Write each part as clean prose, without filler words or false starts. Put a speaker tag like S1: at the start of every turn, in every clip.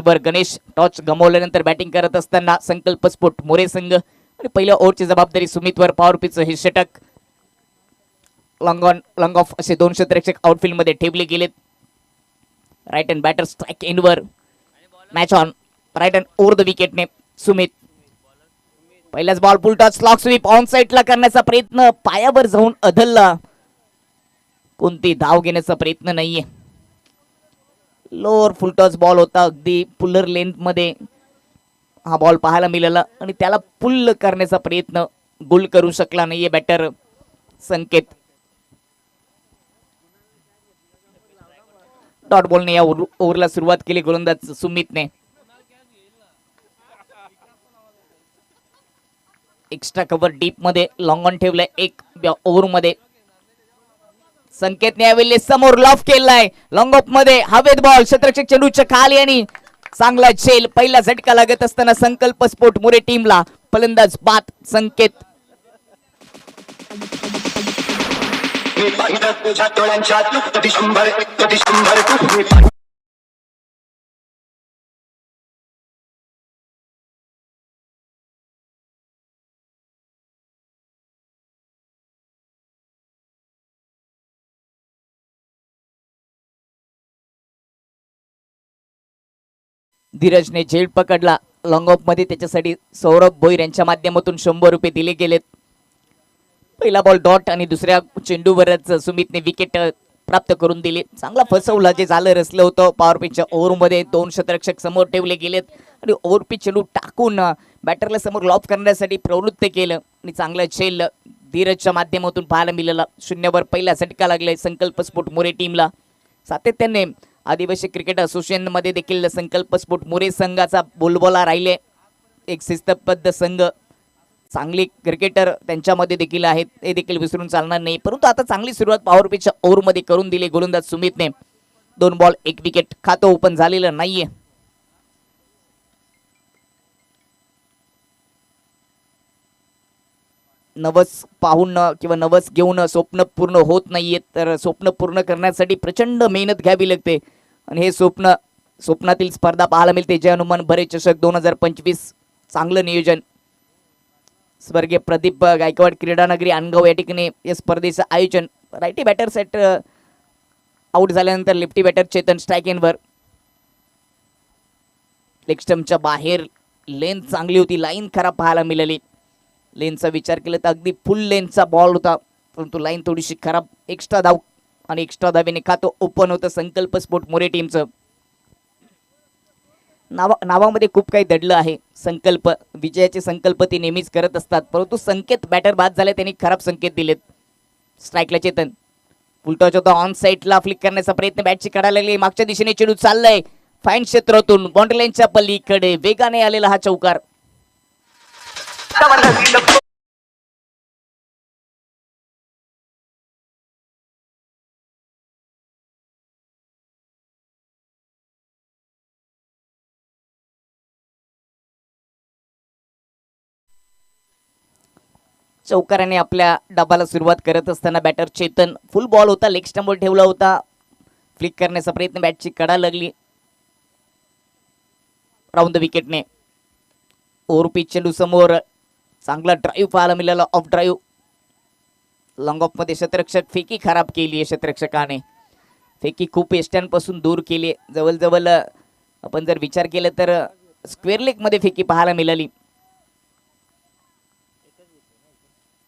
S1: वर गणेश टॉच गमावल्यानंतर बॅटिंग करत असताना संकल्प स्फोट मोरे संघ आणि पहिल्या ओव्हरची जबाबदारी सुमितवर. पॉवर पिच हे षटक लॉंग ऑफ असे दोन क्षेत्ररक्षक आउटफील्ड मध्ये ठेवले गेलेत. राईट हँड बॅटर स्ट्राइक एंडवर. Match on right hand over the विकेटने सुमित. पहिल्याच ball full toss slog sweep on साइडला करण्याचा प्रयत्न, पायावर जाऊन अधलला. कोणती धाव घेण्याचा प्रयत्न नाहीये. लोअर फुल टॉच बॉल होता, अगदी पुलर लेंथ मध्ये हा बॉल पाहायला मिळाला आणि त्याला पुल करण्याचा प्रयत्न गोल करू शकला नाहीये बॅटर संकेत. डॉट बॉलने या ओव्हरला सुरुवात केली गोलंदाज सुमितने. एक्स्ट्रा कव्हर डीप मध्ये लॉंग ऑन ठेवलंय एक ओव्हर मध्ये. संकेतने यावेळी समोर लॉफ केलाय लॉंग ऑफ मध्ये. हवेत बॉल क्षेत्ररक्षक चेंडूच्या खाली आणि चांगला झेल. पहिला झटका लागत असताना संकल्प स्फोट मोरे टीमला. फलंदाज बाद संकेत. धीरजने झेल पकडला लॉंग ऑफ मध्ये. त्याच्यासाठी सौरभ भोईर यांच्या माध्यमातून 100 रुपये दिले गेलेत. पहिला बॉल डॉट आणि दुसऱ्या चेंडूवरच सुमितने विकेट प्राप्त करून दिली. चांगला फसवला जे झालं रसलं होतं. पॉवर पिचच्या ओव्हर मध्ये दोन क्षेत्ररक्षक समोर ठेवले गेलेत आणि ओव्हर पिच चेंडू टाकून बॅटरला समोर लॉफ करण्यासाठी प्रवृत्त केलं आणि चांगला झेल धीरजच्या माध्यमातून पाहायला मिळाला. 0 पहिला झटका लागलाय संकल्प स्फोट मोरे टीमला. सातत्याने आदिवासी क्रिकेट असोसिएशन मध्ये देखील संकल्प स्फोट मोरे संघाचा बोलबाला राहिले. एक शिस्तबद्ध संघ, चांगले क्रिकेटर त्यांच्यामध्ये देखील आहेत, हे देखील विसरून चालणार नाही. परंतु आता चांगली सुरुवात पॉवर पिचच्या ओव्हर मध्ये करून दिली गोलंदाज सुमितने. 2 बॉल 1 विकेट. खातं ओपन झालेलं नाहीये. नवस पाहून किंवा नवस घेऊन स्वप्न पूर्ण होत नाहीये. तर स्वप्न पूर्ण करण्यासाठी प्रचंड मेहनत घ्यावी लागते आणि हे स्वप्नातील स्पर्धा पाहायला मिळते. जय हनुमान भरे चषक 2025 चांगलं नियोजन. स्वर्गीय प्रदीप गायकवाड क्रीडानगरी अनगाव या ठिकाणी या स्पर्धेचं आयोजन. राईटी बॅटर सेट आउट झाल्यानंतर लेफ्टी बॅटर चेतन स्ट्राइक एंडवर. लेग स्टंपच्या बाहेर लेंथ चांगली होती, लाईन खराब पाहायला मिळाली. लेनचा विचार केला तर अगदी फुल लेनचा बॉल होता, परंतु लाईन थोडीशी खराब. एक्स्ट्रा धाव आणि एक्स्ट्रा धावेने खातं ओपन होतं संकल्प स्फोट मोरे टीमचं. नावामध्ये खूप काही दडलं आहे. संकल्प विजयाचे संकल्प ते नेहमीच करत असतात, परंतु संकेत बॅटर बाद झाले, त्यांनी खराब संकेत दिलेत. स्ट्राईकला चेतन. फुलटॉच होता ऑन साईडला फ्लिक करण्याचा प्रयत्न बॅटची काढायला लागली. मागच्या दिशेने चेंडू चाललाय फाईन क्षेत्रातून बाउंड्री लाईनच्या पलीकडे वेगाने आलेला हा चौकार. चौकाराने आपल्या डबाला सुरुवात करत असताना बॅटर चेतन. फुल बॉल होता, लेग स्टंपवर ठेवला होता. फ्लिक करण्याचा प्रयत्न बॅटची कडा लागली. राऊंड द विकेटने. ओव्हर पिच चेंडू समोर. चांगला ड्राईव्ह पाहायला मिळाला, ऑफ ड्राईव्ह. लॉंग ऑफ मध्ये क्षेत्ररक्षक फेकी खराब केली आहे. क्षेत्ररक्षकाने फेकी खूप यष्ट्यांपासून दूर केली. जवळजवळ आपण जर विचार केला तर स्क्वेअर लेग मध्ये फेकी पाहायला मिळाली.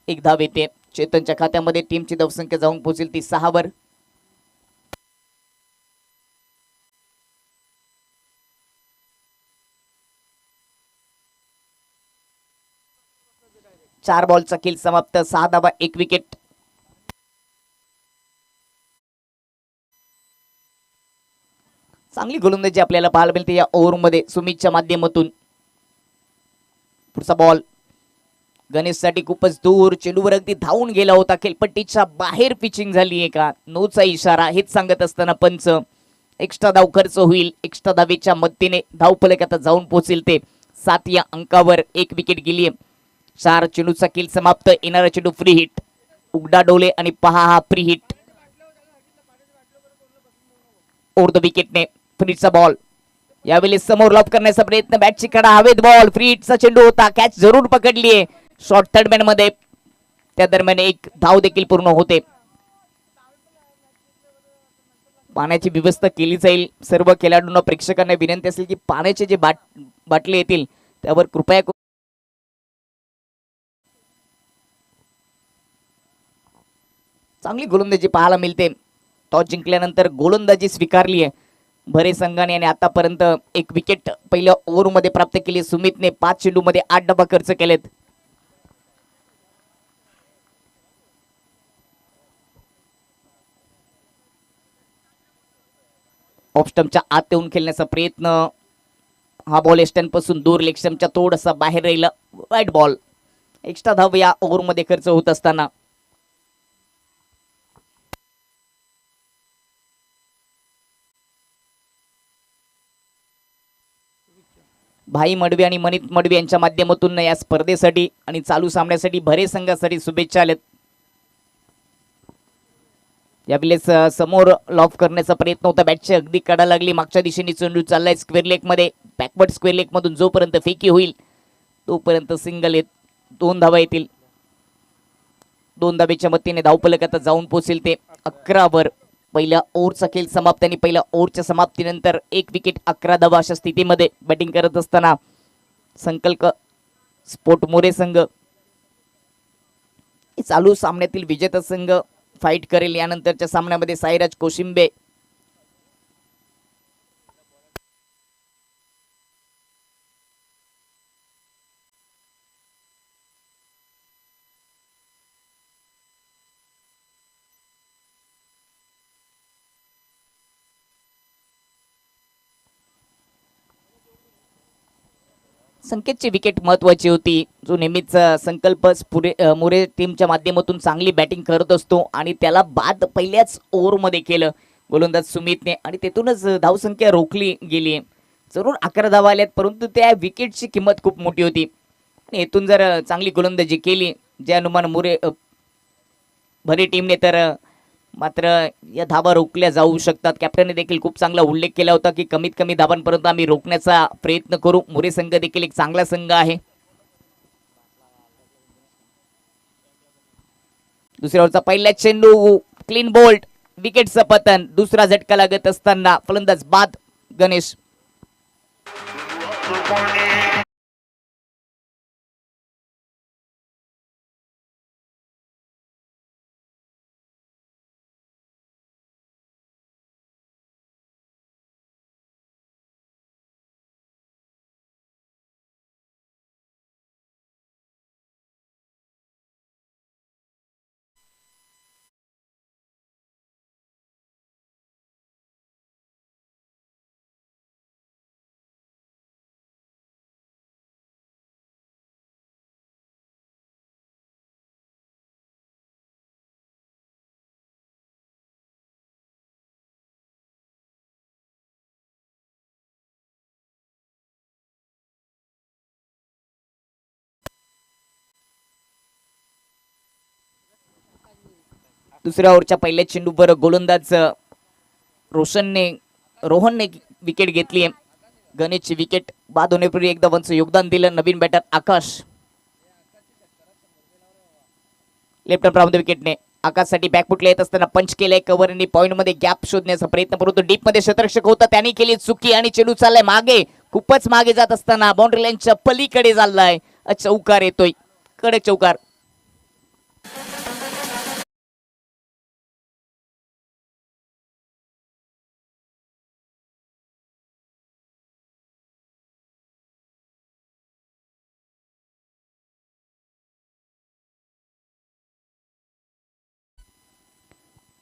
S1: 1 धाव येते चेतनच्या खात्यामध्ये. टीमची धावसंख्या जाऊन पोहोचेल ती 6 वर. चार बॉलचा खेळ समाप्त. 6 धावा 1 विकेट. चांगली गोलंदाजी आपल्याला पाहायला मिळते या ओव्हर मध्ये सुमितच्या माध्यमातून. पुढचा बॉल गणेशसाठी खूपच दूर. चेंडूवर अगदी धावून गेला होता. खेळपट्टीच्या बाहेर पिचिंग झाली आहे का, नोचा इशारा. हेच सांगत असताना पंच. एक्स्ट्रा धाव खर्च होईल. एक्स्ट्रा धावेच्या मदतीने धावफलक आता जाऊन पोहोचेल ते 7 या अंकावर. 1 विकेट गेली. 4 चेंडूचा खेळ समाप्त. येणारा चेंडू फ्री हिट. उघडा डोले आणि पहा हा फ्री हिट. ओव्हर द विकेटने फ्रीचा बॉल. यावेळी समोर लॉब करण्याचा प्रयत्न, बॅटची कडा हवेत, बॉल फ्री हिटचा चेंडू होता, कॅच जरूर पकडलीये शॉर्ट थर्ड मॅन मध्ये. त्या दरम्यान एक धाव देखील पूर्ण होते. पाण्याची व्यवस्था केली जाईल. सर्व खेळाडूंना प्रेक्षकांना विनंती असेल की पाण्याचे जे बाटले येतील त्यावर कृपया चांगली गोलंदाजी पाहायला मिळते. टॉस जिंकल्यानंतर गोलंदाजी स्वीकारली आहे भरे संघाने आणि आतापर्यंत एक विकेट पहिल्या ओव्हरमध्ये प्राप्त केली. सुमितने 5 चेंडूमध्ये 8 डबा खर्च केलेत. ऑफ स्टंपच्या आत येऊन खेळण्याचा प्रयत्न, हा बॉल स्टंप पासून दूर, लेग स्टंपच्या थोडासा बाहेर राहिला, वाईट बॉल. एक्स्ट्रा धाव या ओव्हरमध्ये खर्च होत असताना भाई मडवी आणि मनीत मडवी यांच्या माध्यमातून या स्पर्धेसाठी आणि चालू सामन्यासाठी भरे संघासाठी शुभेच्छा आल्यात. यावेळेस समोर लॉफ करण्याचा प्रयत्न होता, बॅटची अगदी कडा लागली, मागच्या दिशेने चेंडू चाललाय स्क्वेअर लेग मध्ये, बॅकवर्ड स्क्वेअर लेग मधून जोपर्यंत फेकी होईल तोपर्यंत सिंगल येत. 2 धावा येतील. 2 धावेच्या मतीने धावफलक आता जाऊन पोहोचेल ते 11 वर. पहिल्या ओव्हरचा खेळ समाप्त आणि पहिल्या ओव्हरच्या समाप्तीनंतर 1 विकेट 11 धावा अशा स्थितीमध्ये बॅटिंग करत असताना संकल्प स्पोर्ट मोरे संघ चालू सामन्यातील विजेता संघ फाईट करेल. यानंतरच्या सामन्यामध्ये साईराज कोशिंबे संकेतची विकेट महत्वाची होती, जो नेहमीच संकल्प मोरे टीमच्या माध्यमातून चांगली बॅटिंग करत असतो आणि त्याला बाद पहिल्याच ओव्हरमध्ये केलं गोलंदाज सुमितने आणि तेथूनच धावसंख्या रोखली गेली. जरूर 11 धावा आल्यात, परंतु त्या विकेटची किंमत खूप मोठी होती आणि येथून जर चांगली गोलंदाजी केली जे अनुमान मोरे भरे टीमने तर मात्र या धावा रोखल्या जाऊ शकतात. कॅप्टनने देखील खूप चांगला उल्लेख केला होता की कमीत कमी धावांपर्यंत आम्ही रोखण्याचा प्रयत्न करू. मोरे संघ देखील एक चांगला संघ आहे. दुसऱ्या ओव्हरचा पहिला चेंडू क्लीन बोल्ड, विकेटचं पतन. दुसरा झटका लागत असताना फलंदाज बाद गणेश. दुसऱ्या ओव्हरच्या पहिल्या चेंडूवर गोलंदाज रोहनने विकेट घेतली. गणेशची विकेट बाद होण्यापूर्वी एकदा वनचं योगदान दिलं नवीन बॅटर आकाश. लेफ्ट प्रांत विकेटने आकाशसाठी बॅकफुटला येत असताना पंच केलंय कव्हर आणि पॉइंट मध्ये गॅप शोधण्याचा प्रयत्न, परंतु डीप मध्ये क्षेत्ररक्षक होता त्यांनी केली चुकी आणि चेंडू चाललाय मागे, खूपच मागे जात असताना बाउंड्री लाईनच्या पलीकडे चाललाय. चौकार येतोय, कडक चौकार.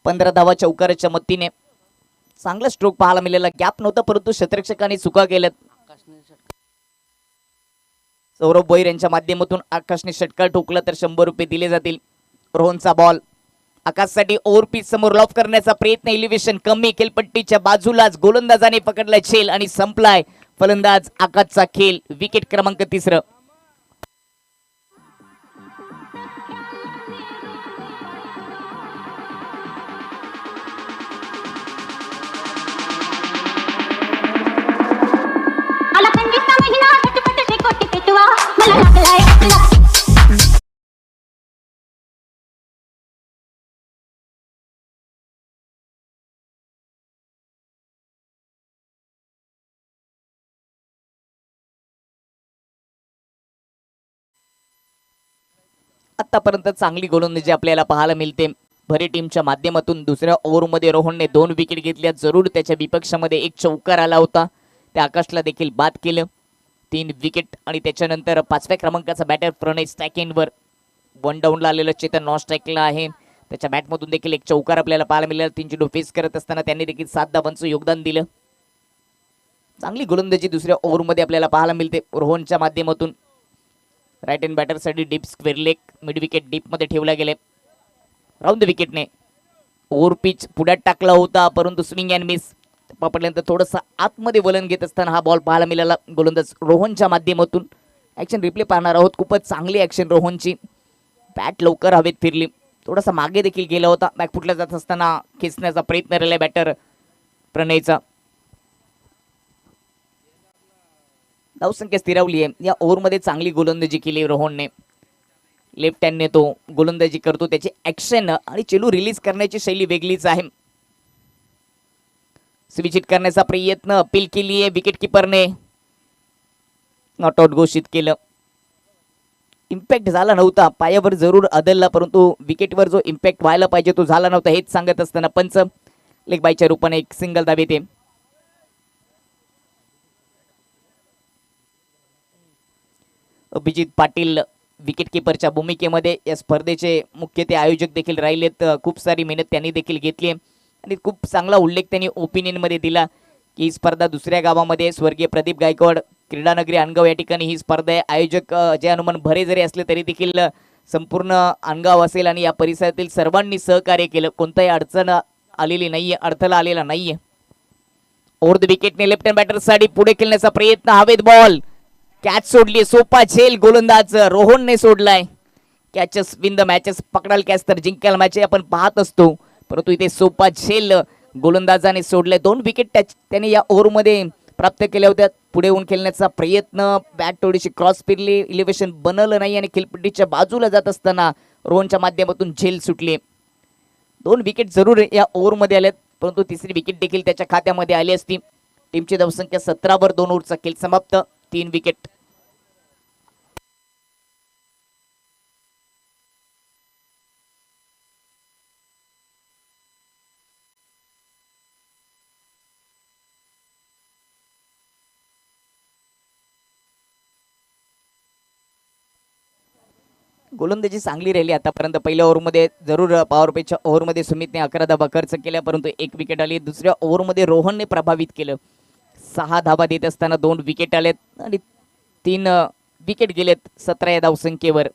S1: पंधरा धावा चौकाराच्या मतीने चांगला स्ट्रोक पाहायला मिळाला. गॅप नव्हता परंतु क्षेत्ररक्षकांनी चुका केल्यात. सौरभ भोईर यांच्या माध्यमातून आकाशने षटकार ठोकला तर 100 रुपये दिले जातील. रोहनचा बॉल आकाशसाठी ओव्हर पिच समोर लॉफ करण्याचा प्रयत्न, एलिव्हेशन कमी, खेळपट्टीच्या बाजूलाच गोलंदाजाने पकडलाय झेल आणि संपलाय फलंदाज आकाशचा खेळ. विकेट क्रमांक 3. आतापर्यंत चांगली गोलंदाजी आपल्याला पाहायला मिळते भरे टीमच्या माध्यमातून. दुसऱ्या ओव्हरमध्ये रोहनने 2 विकेट घेतल्या. जरूर त्याच्या विपक्षामध्ये एक चौकार आला होता, त्या आकाशला देखील बाद केलं. 3 विकेट आणि त्याच्यानंतर 5व्या क्रमांकाचा बॅटर प्रणय स्ट्रायकिंगवर. 1 डाऊनला आलेलं चेतन नॉन स्ट्राईकला आहे. त्याच्या बॅटमधून देखील एक चौकार आपल्याला पाहायला मिळाला. 3 चेंडू फेस करत असताना त्यांनी देखील 7 धावांचं योगदान दिलं. चांगली गोलंदाजी दुसऱ्या ओव्हरमध्ये आपल्याला पाहायला मिळते रोहनच्या माध्यमातून. राईट हँड बॅटरसाठी deep square leg mid wicket डीपमध्ये ठेवला गेले. राऊंड द विकेटने ओव्हर पिच पुढ्यात टाकला होता, परंतु स्विंग अँड मिस पकडल्यानंतर थोडंसं आतमध्ये वलन घेत असताना हा बॉल पाहायला मिळाला गोलंदाज रोहनच्या माध्यमातून. ॲक्शन रिप्ले पाहणार आहोत. खूपच चांगली ॲक्शन रोहनची. बॅट लवकर हवेत फिरली, थोडासा मागे देखील गेला होता. बॅकफुटला जात असताना खेचण्याचा प्रयत्न राहिला बॅटर प्रणयचा. धावसंख्या स्थिरावली आहे. या ओव्हरमध्ये चांगली गोलंदाजी केली रोहनने. लेफ्ट हँडने तो गोलंदाजी करतो. त्याची ॲक्शन आणि चेंडू रिलीज करण्याची शैली वेगळीच आहे. स्विच हिट करण्याचा प्रयत्न अपील केली आहे विकेट किपरने. नॉट आउट घोषित केलं. इम्पॅक्ट झाला नव्हता, पायावर जरूर आदळला, परंतु विकेटवर जो इम्पॅक्ट व्हायला पाहिजे तो झाला नव्हता हेच सांगत असताना पंच लेग बायच्या रूपाने एक सिंगल धाव येते. अभिजित पाटील विकेट किपरच्या भूमिकेमध्ये या स्पर्धेचे मुख्य ते आयोजक देखील राहिलेत. खूप सारी मेहनत त्यांनी देखील घेतली आणि खूप चांगला उल्लेख त्यांनी ओपिनियनमध्ये दिला की ही स्पर्धा दुसऱ्या गावामध्ये स्वर्गीय प्रदीप गायकवाड क्रीडानगरी अनगाव या ठिकाणी ही स्पर्धा आहे. आयोजक जय हनुमान भरे जरी असले तरी देखील संपूर्ण अनगाव असेल आणि या परिसरातील सर्वांनी सहकार्य केलं. कोणताही अडचण आलेली नाहीये, अडथळा आलेला नाहीये. ओव्हर द विकेटने लेफ्ट हँड बॅटरसाठी पुढे खेळण्याचा प्रयत्न, हवेत बॉल, कॅच सोडली. सोपा झेल गोलंदाज रोहनने सोडलाय. Catches win the matches. पकडाल कॅच तर जिंकाल मॅच आपण पाहत असतो, परंतु इथे सोपा झेल गोलंदाजाने सोडलाय. 2 विकेट त्याने या ओव्हरमध्ये प्राप्त केल्या होत्या. पुढे येऊन खेळण्याचा प्रयत्न, बॅट थोडीशी क्रॉस फिरली, इलेव्हेशन बनवलं नाही आणि खेळपट्टीच्या बाजूला जात असताना रोहनच्या माध्यमातून झेल सुटली. 2 विकेट जरूर या ओव्हरमध्ये आल्यात, परंतु तिसरी विकेट देखील त्याच्या खात्यामध्ये आली असती. टीमची धावसंख्या 17 2 ओव्हरचा खेळ समाप्त. 3 विकेट. गोलंदाजी चांगली राहिली आतापर्यंत. पहिल्या ओव्हरमध्ये जरूर पॉवर प्लेच्या ओव्हरमध्ये सुमितने 11 धावा खर्च केल्या, परंतु 1 विकेट आली. दुसऱ्या ओव्हरमध्ये रोहनने प्रभावित केलं. 6 धावा देत असताना 2 विकेट आलेत आणि 3 विकेट गेलेत 17 या धावसंख्येवर.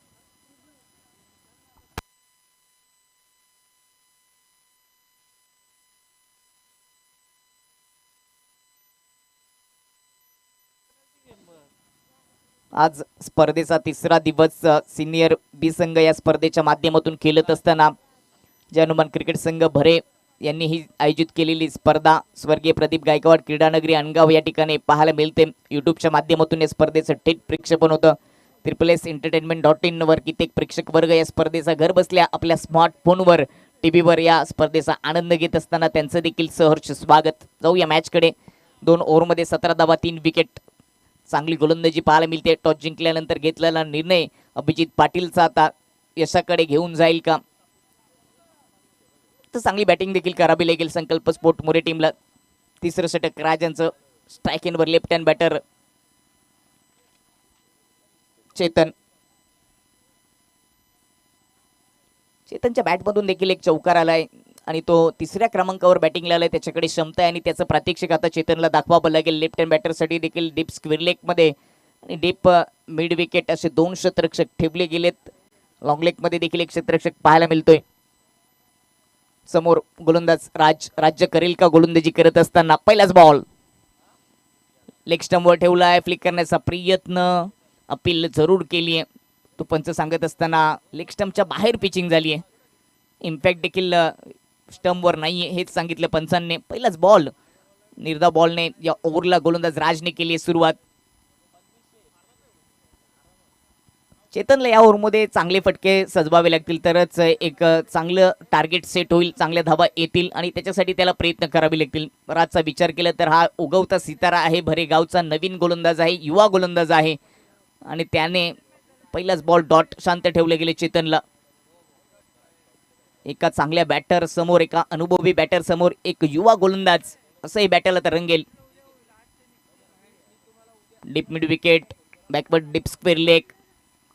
S1: आज स्पर्धेचा 3रा दिवस सिनियर बी संघ या स्पर्धेच्या माध्यमातून खेळत असताना जय हनुमान क्रिकेट संघ भरे यांनी ही आयोजित केलेली स्पर्धा स्वर्गीय प्रदीप गायकवाड क्रीडानगरी अनगाव या ठिकाणी पाहायला मिळते. यूट्यूबच्या माध्यमातून या स्पर्धेचं थेट प्रेक्षेपण होतं. SSS-entertainment.in वर कित्येक प्रेक्षक वर्ग या स्पर्धेचा घर बसल्या आपल्या स्मार्टफोनवर टीव्हीवर या स्पर्धेचा आनंद घेत असताना त्यांचं देखील सहर्ष स्वागत. जाऊया मॅचकडे. 2 ओव्हरमध्ये 17 धावा 3 विकेट. चांगली गोलंदाजी पाहायला मिळते. टॉस जिंकल्यानंतर घेतलेला निर्णय अभिजित पाटीलचा आता यशाकडे घेऊन जाईल का, तर चांगली बॅटिंग देखील करावी लागेल संकल्प स्पोर्ट मोरे टीमला. 3रं षटक राजांचं. स्ट्रायकिंगवर लेफ्ट हँड बॅटर चेतनच्या बॅटमधून देखील एक चौकार आलाय आणि तो 3ऱ्या क्रमांकावर बॅटिंगला आलाय. त्याच्याकडे क्षमता आहे आणि त्याचं प्रात्यक्षिक आता चेतनला दाखवावं लागेल. लेफ्ट हँड बॅटरसाठी देखील डीप स्क्वेअर लेगमध्ये आणि डीप मिड विकेट असे 2 क्षेत्ररक्षक ठेवले गेलेत. लॉंग लेगमध्ये देखील एक क्षेत्ररक्षक पाहायला मिळतोय. समोर गोलंदाज राज्य करेल का गोलंदाजी करत असताना. पहिलाच बॉल लेग स्टंपवर ठेवलाय. फ्लिक करण्याचा प्रयत्न, अपील जरूर केली आहे. तो पंच सांगत असताना लेग स्टंपच्या बाहेर पिचिंग झाली आहे. इम्पॅक्ट देखील स्टंपवर नाही आहे हेच सांगितलं पंचांनी. पहिलाच बॉल निर्धाव बॉलने या ओव्हरला गोलंदाज राजने केली सुरुवात. चेतनला या ओव्हरमध्ये चांगले फटके सजवावे लागतील तरच एक चांगलं टार्गेट सेट होईल, चांगल्या धावा येतील आणि त्याच्यासाठी त्याला प्रयत्न करावे लागतील. राजचा विचार केला तर हा उगवता सितारा आहे, भरेगावचा नवीन गोलंदाज आहे, युवा गोलंदाज आहे आणि त्याने पहिलाच बॉल डॉट शांत ठेवले गेले चेतनला. एका चांगल्या बॅटर समोर, एका अनुभवी बॅटर समोर एक युवा गोलंदाज, असंही बॅटरला तर रंगेल. Deep mid wicket, backward deep square leg,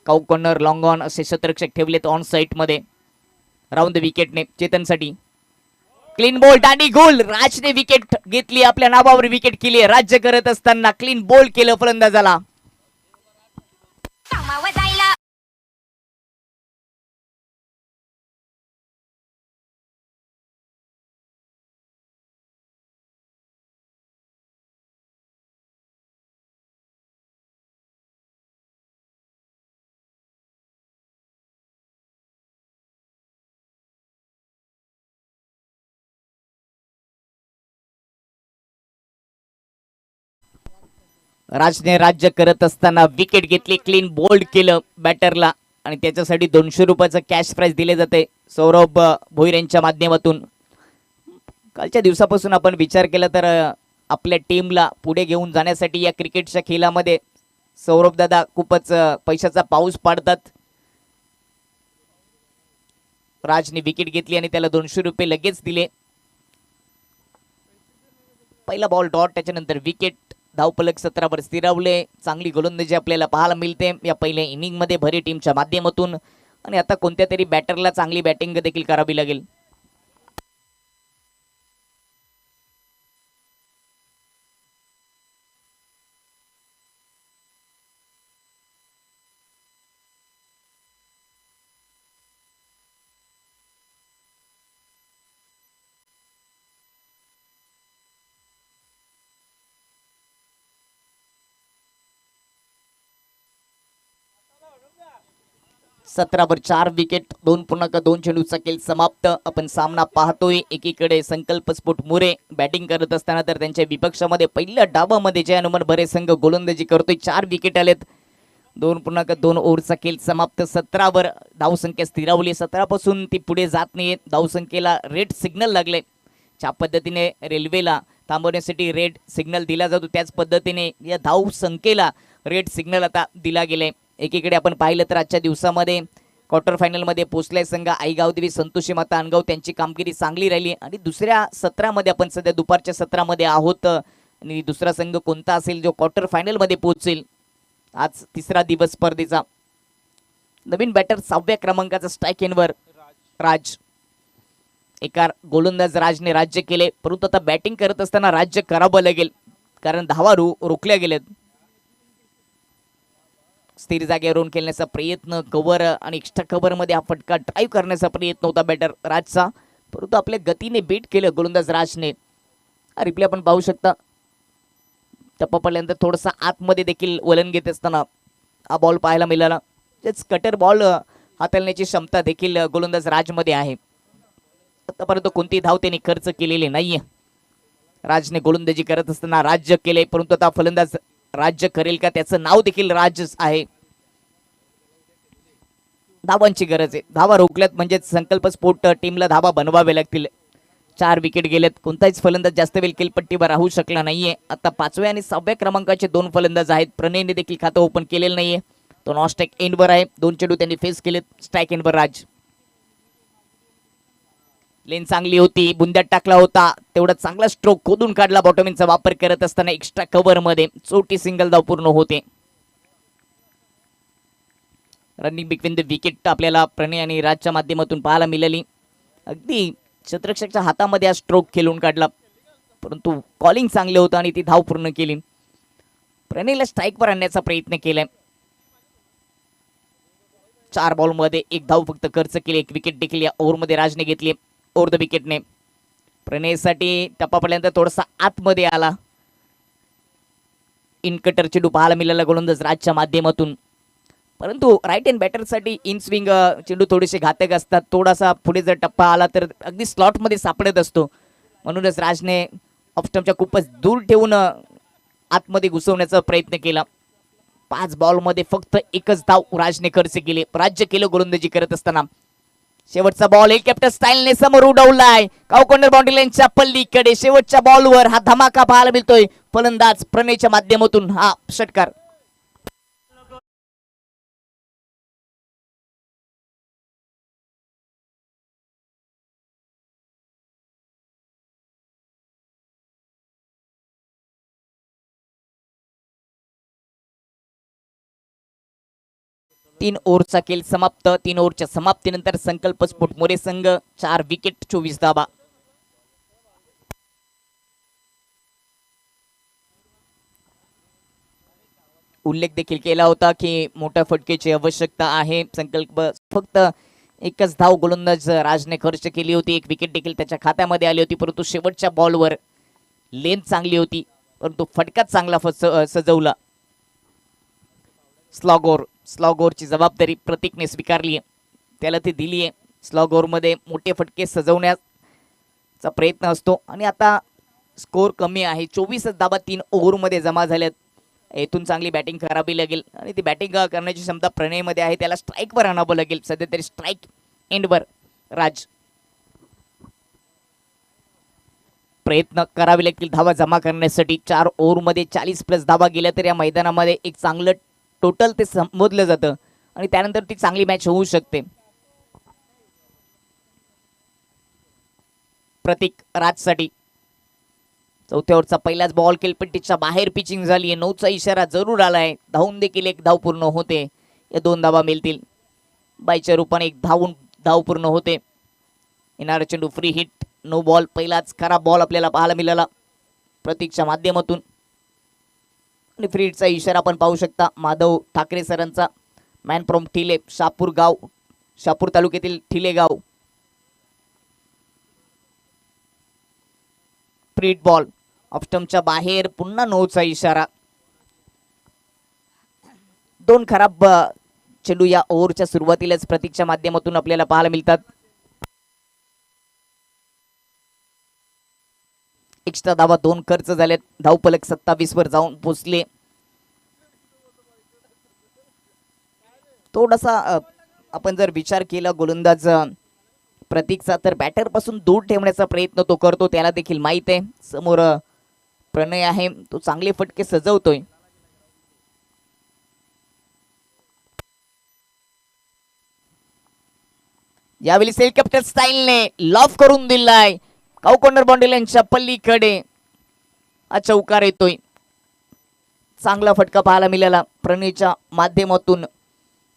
S1: cow corner, long on असे शतरक्षक ठेवलेत ऑन साईट मध्ये. राऊंड द विकेटने चेतनसाठी क्लीन बोल्ड आणि गोल. राजने विकेट घेतली, आपल्या नावावर विकेट केली. राज्य करत असताना क्लीन बोल्ड केलं फलंदाजाला. राजने राज्य करत असताना विकेट घेतली, क्लीन बोल्ड केलं बॅटरला आणि त्याच्यासाठी 200 रुपयाचं कॅश प्राइज दिले जाते सौरभ भोईर यांच्या माध्यमातून. कालच्या दिवसापासून आपण विचार केला तर आपल्या टीमला पुढे घेऊन जाण्यासाठी या क्रिकेटच्या खेळामध्ये सौरभ दादा खूपच पैशाचा पाऊस पाडतात. राजने विकेट घेतली आणि त्याला 200 रुपये लगेच दिले. पहिला बॉल डॉट, त्याच्यानंतर विकेट. धावफलक 17 वर स्थिरावले. चांगली गोलंदाजी आपल्याला पाहायला मिळते या पहिल्या इनिंग मध्ये भरे टीमच्या माध्यमातून. आणि आता कोणत्या तरी बॅटरला चांगली बॅटिंग देखील करावी लागेल. सतरावर 4 विकेट, 2.2 चेंडूचा खेळ समाप्त. आपण सामना पाहतोय. एकीकडे संकल्पस्फोट मुरे बॅटिंग करत असताना तर त्यांच्या विपक्षामध्ये पहिल्या डावामध्ये जय हनुमान भरे संघ गोलंदाजी करतोय. 4 विकेट आलेत. 2.2 ओव्हरचा खेळ समाप्त. 17वर धावसंख्या स्थिरावली. 17 पासून ती पुढे जात नाहीये. धावसंख्येला रेड सिग्नल लागले. ज्या पद्धतीने रेल्वेला थांबवण्यासाठी रेड सिग्नल दिला जातो त्याच पद्धतीने या धावसंख्येला रेड सिग्नल आता दिला गेलाय. एकीकडे आपण पाहिलं तर आजच्या दिवसामध्ये क्वार्टर फायनलमध्ये पोचलाय संघ आईगाव देवी संतोषी माता अनगाव. त्यांची कामगिरी चांगली राहिली आणि दुसऱ्या सत्रामध्ये आपण सध्या दुपारच्या सत्रामध्ये आहोत. आणि दुसरा संघ कोणता असेल जो क्वार्टर फायनलमध्ये पोहोचेल. आज तिसरा दिवस स्पर्धेचा. नवीन बॅटर 6व्या क्रमांकाचा स्ट्राईक एनवर राज. एका गोलंदाज राजने राज्य केले, परंतु आता बॅटिंग करत असताना राज्य करावं लागेल कारण धावा रोखल्या गेल्यात. स्थिर जागेवरून खेळण्याचा प्रयत्न, कव्हर आणि एक्स्ट्रा कव्हर मध्ये हा फटका ड्राईव्ह करण्याचा प्रयत्न होता बॅटर राजचा, परंतु आपल्या गतीने बीट केलं गोलंदाज राजने. हा रिप्ले आपण पाहू शकता. टप्पा पडल्यानंतर थोडासा आतमध्ये देखील वलन घेत असताना हा बॉल पाहायला मिळाला. तेच कटर बॉल हाताळण्याची क्षमता देखील गोलंदाज राजमध्ये आहे. आतापर्यंत कोणती धाव त्यांनी खर्च केलेली नाहीये. राजने गोलंदाजी करत असताना राज्य केले, परंतु आता फलंदाज राज्य करेल का त्याचं नाव देखील राज आहे. धावांची गरज आहे. धावा रोखल्यात म्हणजे संकल्पस्फोट टीमला धावा बनवावे लागतील. 4 विकेट गेलेत. कोणताच फलंदाज जास्त वेळ खेळपट्टीवर राहू शकला नाहीये. आता 5व्या आणि 6व्या क्रमांकाचे 2 फलंदाज आहेत. प्रणयने देखील खातं ओपन केलेलं नाहीये. तो नॉन स्ट्राईक एंडवर आहे. 2 चेंडू त्यांनी फेस केलेत. स्ट्राईक एंडवर राज. लेन चांगली होती, बुंद्यात टाकला होता. तेवढा चांगला स्ट्रोक खोदून काढला बॉटमिनचा वापर करत असताना एक्स्ट्रा कव्हर मध्ये. चोटी सिंगल धाव पूर्ण होते. रनिंग बिटवीन द विकेट आपल्याला प्रणय आणि राजच्या माध्यमातून पाहायला मिळाली. अगदी शतरक्षकच्या हातामध्ये हा स्ट्रोक खेळून काढला, परंतु कॉलिंग चांगले होतं आणि ती धाव पूर्ण केली. प्रणयला स्ट्राईकवर आणण्याचा प्रयत्न केलाय. 4 बॉलमध्ये 1 धाव फक्त खर्च केली. 1 विकेट देखील या ओव्हरमध्ये राजने घेतली. ओव्हर द विकेटने प्रणयसाठी टप्पा पडल्यानंतर थोडासा आतमध्ये आला. इन कटर चेंडू पाहायला मिळाला गोलंदाज राजच्या माध्यमातून, परंतु राईट हँड बॅटरसाठी इन स्विंग चेंडू थोडेसे घातक असतात. थोडासा पुढे जर टप्पा आला तर अगदी स्लॉटमध्ये सापडत असतो. म्हणूनच राजने ऑफस्टम्पच्या खूपच दूर ठेवून आतमध्ये घुसवण्याचा प्रयत्न केला. 5 बॉलमध्ये फक्त 1च धाव राजने खर्च केली. राज्य केलं गोलंदाजी करत असताना. शेवटचा बॉल एक कॅप्टन स्टाईलने समोर उडवलाय. काउ कॉर्नर बाउंड्री लाईनच्या पल्लीकडे शेवटच्या बॉलवर हा धमाका पाहायला मिळतोय. फलंदाज प्रणयच्या माध्यमातून हा षटकार. 3 ओव्हरचा खेळ समाप्त. 3 ओव्हरच्या समाप्तीनंतर संकल्प स्फोट मोरे संघ 4 विकेट 24 धावा. उल्लेख देखील केला होता की मोठ्या फटकेची आवश्यकता आहे. संकल्प फक्त एकच धाव गोलंदाज राजने खर्च केली होती. एक विकेट देखील त्याच्या खात्यामध्ये आली होती, परंतु शेवटच्या बॉलवर लेंथ चांगली होती, परंतु फटकाच चांगला सजवला. स्लॉग ओव्हरची जबाबदारी प्रतीकने स्वीकारली आहे, त्याला ती दिली आहे. स्लॉग ओव्हरमध्ये मोठे फटके सजवण्याचा प्रयत्न असतो आणि आता स्कोर कमी आहे. 24 धावा 3 ओव्हरमध्ये जमा झाल्यात. येथून चांगली बॅटिंग करावी लागेल आणि ती बॅटिंग करण्याची क्षमता प्रणयमध्ये आहे. त्याला स्ट्राईकवर आणावं लागेल. सध्या तरी स्ट्राईक एंडवर राज प्रयत्न करावे लागतील धावा जमा करण्यासाठी. 4 ओव्हरमध्ये 40+ धावा गेल्या तर या मैदानामध्ये एक चांगलं टोटल ते संबोधलं जातं आणि त्यानंतर ती चांगली मॅच होऊ शकते. प्रतीक राजसाठी चौथ्या ओव्हरचा पहिलाच बॉल केलपट्टीच्या बाहेर पिचिंग झाली आहे. 9चा इशारा जरूर आलाय. धावून देखील एक धाव पूर्ण होते. या 2 धावा मिळतील. बायच्या रूपाने एक धाव पूर्ण होते. येणारा चेंडू फ्री हिट, नो बॉल. पहिलाच खराब बॉल आपल्याला पाहायला मिळाला प्रतीकच्या माध्यमातून आणि फ्री हिटचा इशारा आपण पाहू शकता माधव ठाकरे सरांचा. मॅन फ्रॉम ठिले, शहापूर तालुक्यातील ठिले गाव. फ्री हिट बॉल ऑफस्टम्पच्या बाहेर. पुन्हा 9चा इशारा. 2 खराब चेंडू या ओव्हरच्या सुरुवातीलाच प्रतीकच्या माध्यमातून आपल्याला पाहायला मिळतात. एक्स्ट्रा धावा 2 खर्च झालेत. धावफलक 27 वर जाऊन पोहोचले. थोडासा आपण जर विचार केला गोलंदाज प्रतीकचा तर बॅटर पासून दूर ठेवण्याचा प्रयत्न तो करतो. त्याला देखील माहित आहे समोर प्रणय आहे, तो चांगले फटके सजवतोय. यावेळी सेल कॅप्टन स्टाईलने लॉफ करून दिलाय. काउ कॉर्नर बाउंड्री लाईनच्या पल्लीकडे हा चौकार येतोय. चांगला फटका पाहायला मिळाला प्रणयच्या माध्यमातून.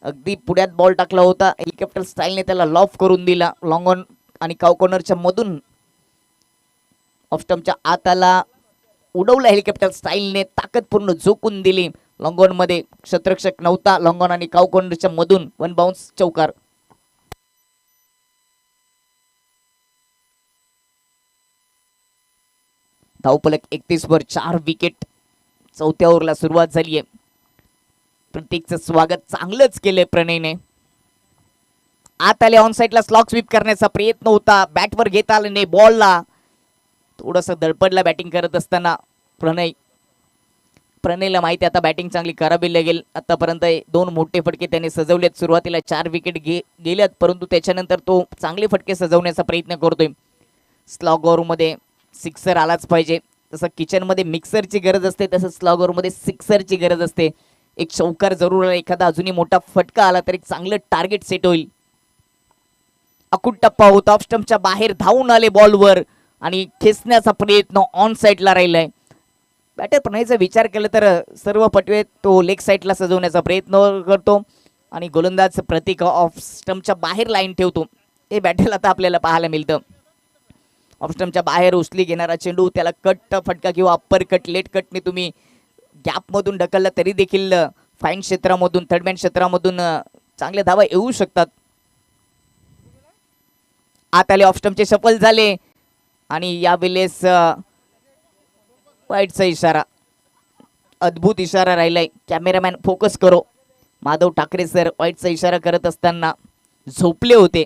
S1: अगदी पुढ्यात बॉल टाकला होता. हेलिकॉप्टर स्टाईलने त्याला लॉफ करून दिला. लॉंग ऑन आणि काउ कॉर्नरच्या मधून ऑफस्टम्पच्या आताला उडवला. हेलिकॉप्टर स्टाईलने ताकद पूर्ण झोकून दिली. लॉंग ऑन मध्ये क्षेत्ररक्षक नव्हता. लॉंग ऑन आणि काउ कॉर्नरच्या मधून 1 बाउन्स चौकार. धावफलक 31 वर 4 विकेट. चौथ्या ओव्हरला सुरुवात झाली आहे. प्रतीकचं स्वागत चांगलंच केलंय प्रणयने. आत आले ऑन साईडला स्लॉग स्वीप करण्याचा प्रयत्न होता. बॅटवर घेता आलं नाही बॉलला. थोडंसं धडपडला बॅटिंग करत असताना प्रणयला माहिती आता बॅटिंग चांगली करावी लागेल. आतापर्यंत 2 मोठे फटके त्याने सजवलेत. सुरुवातीला 4 विकेट गेल्यात, परंतु त्याच्यानंतर तो चांगले फटके सजवण्याचा प्रयत्न करतोय. स्लॉग ओव्हरमध्ये सिक्सर आलाच पाहिजे. जसं किचनमध्ये मिक्सरची गरज असते तसं स्लॉग ओव्हरमध्ये सिक्सरची गरज असते. एक चौकार जरूर आला. एखादा अजूनही मोठा फटका आला तर एक चांगलं टार्गेट सेट होईल. अकुट टप्पा होता. ऑफ स्टंपच्या बाहेर धावून आले बॉलवर आणि खेचण्याचा प्रयत्न ऑन साईडला राहिलाय. बॅटर प्रणयचा विचार केला तर सर्व पटवे तो लेग साईडला सजवण्याचा प्रयत्न करतो आणि गोलंदाज प्रतीक ऑफ स्टंपच्या बाहेर लाईन ठेवतो. हे बॅटरला आता आपल्याला पाहायला मिळतं. ऑफ स्टंपच्या बाहेर उचली घेणारा चेंडू, त्याला कट फटका किंवा अप्पर कट लेट कटने तुम्ही गॅपमधून ढकलला तरी देखील फाईन क्षेत्रामधून थर्डमॅन क्षेत्रामधून चांगले धावा येऊ शकतात. आत आले ऑफ स्टंपचे सफल झाले आणि यावेळेस वाईटचा इशारा. अद्भुत इशारा राहिलाय. कॅमेरामॅन फोकस करो. माधव ठाकरे सर वाईटचा इशारा करत असताना झोपले होते.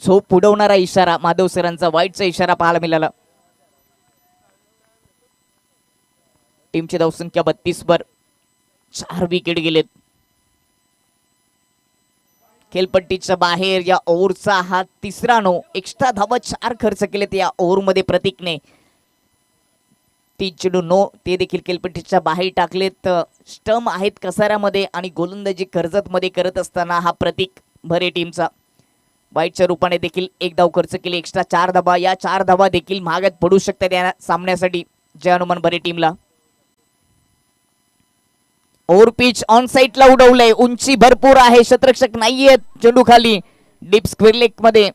S1: झोप उडवणारा इशारा माधव सरांचा वाईटचा इशारा पाहायला मिळाला. टीमची धावसंख्या 32 वर 4 विकेट गेलेत. खेळपट्टीच्या बाहेर या ओव्हरचा हा तिसरा नो. एक्स्ट्रा धावा 4 खर्च केलेत या ओव्हरमध्ये प्रतीकने. 3 चेंडू नो ते देखील खेळपट्टीच्या बाहेर टाकलेत. स्टंप आहेत कसाऱ्यामध्ये आणि गोलंदाजी कर्जत मध्ये करत असताना हा प्रतीक भरे टीमचा वाईटच्या रूपाने देखील 1 धाव खर्च केली. एक्स्ट्रा 4 धावा. या 4 धावा देखील महागात पडू शकतात या सामन्यासाठी जय हनुमान भरे टीमला. ओव्हर पिच ऑन साईडला उडवलंय, उंची भरपूर आहे, शतरक्षक नाहीयेत चेंडू खाली डीप स्क्वेअर लेग मध्ये,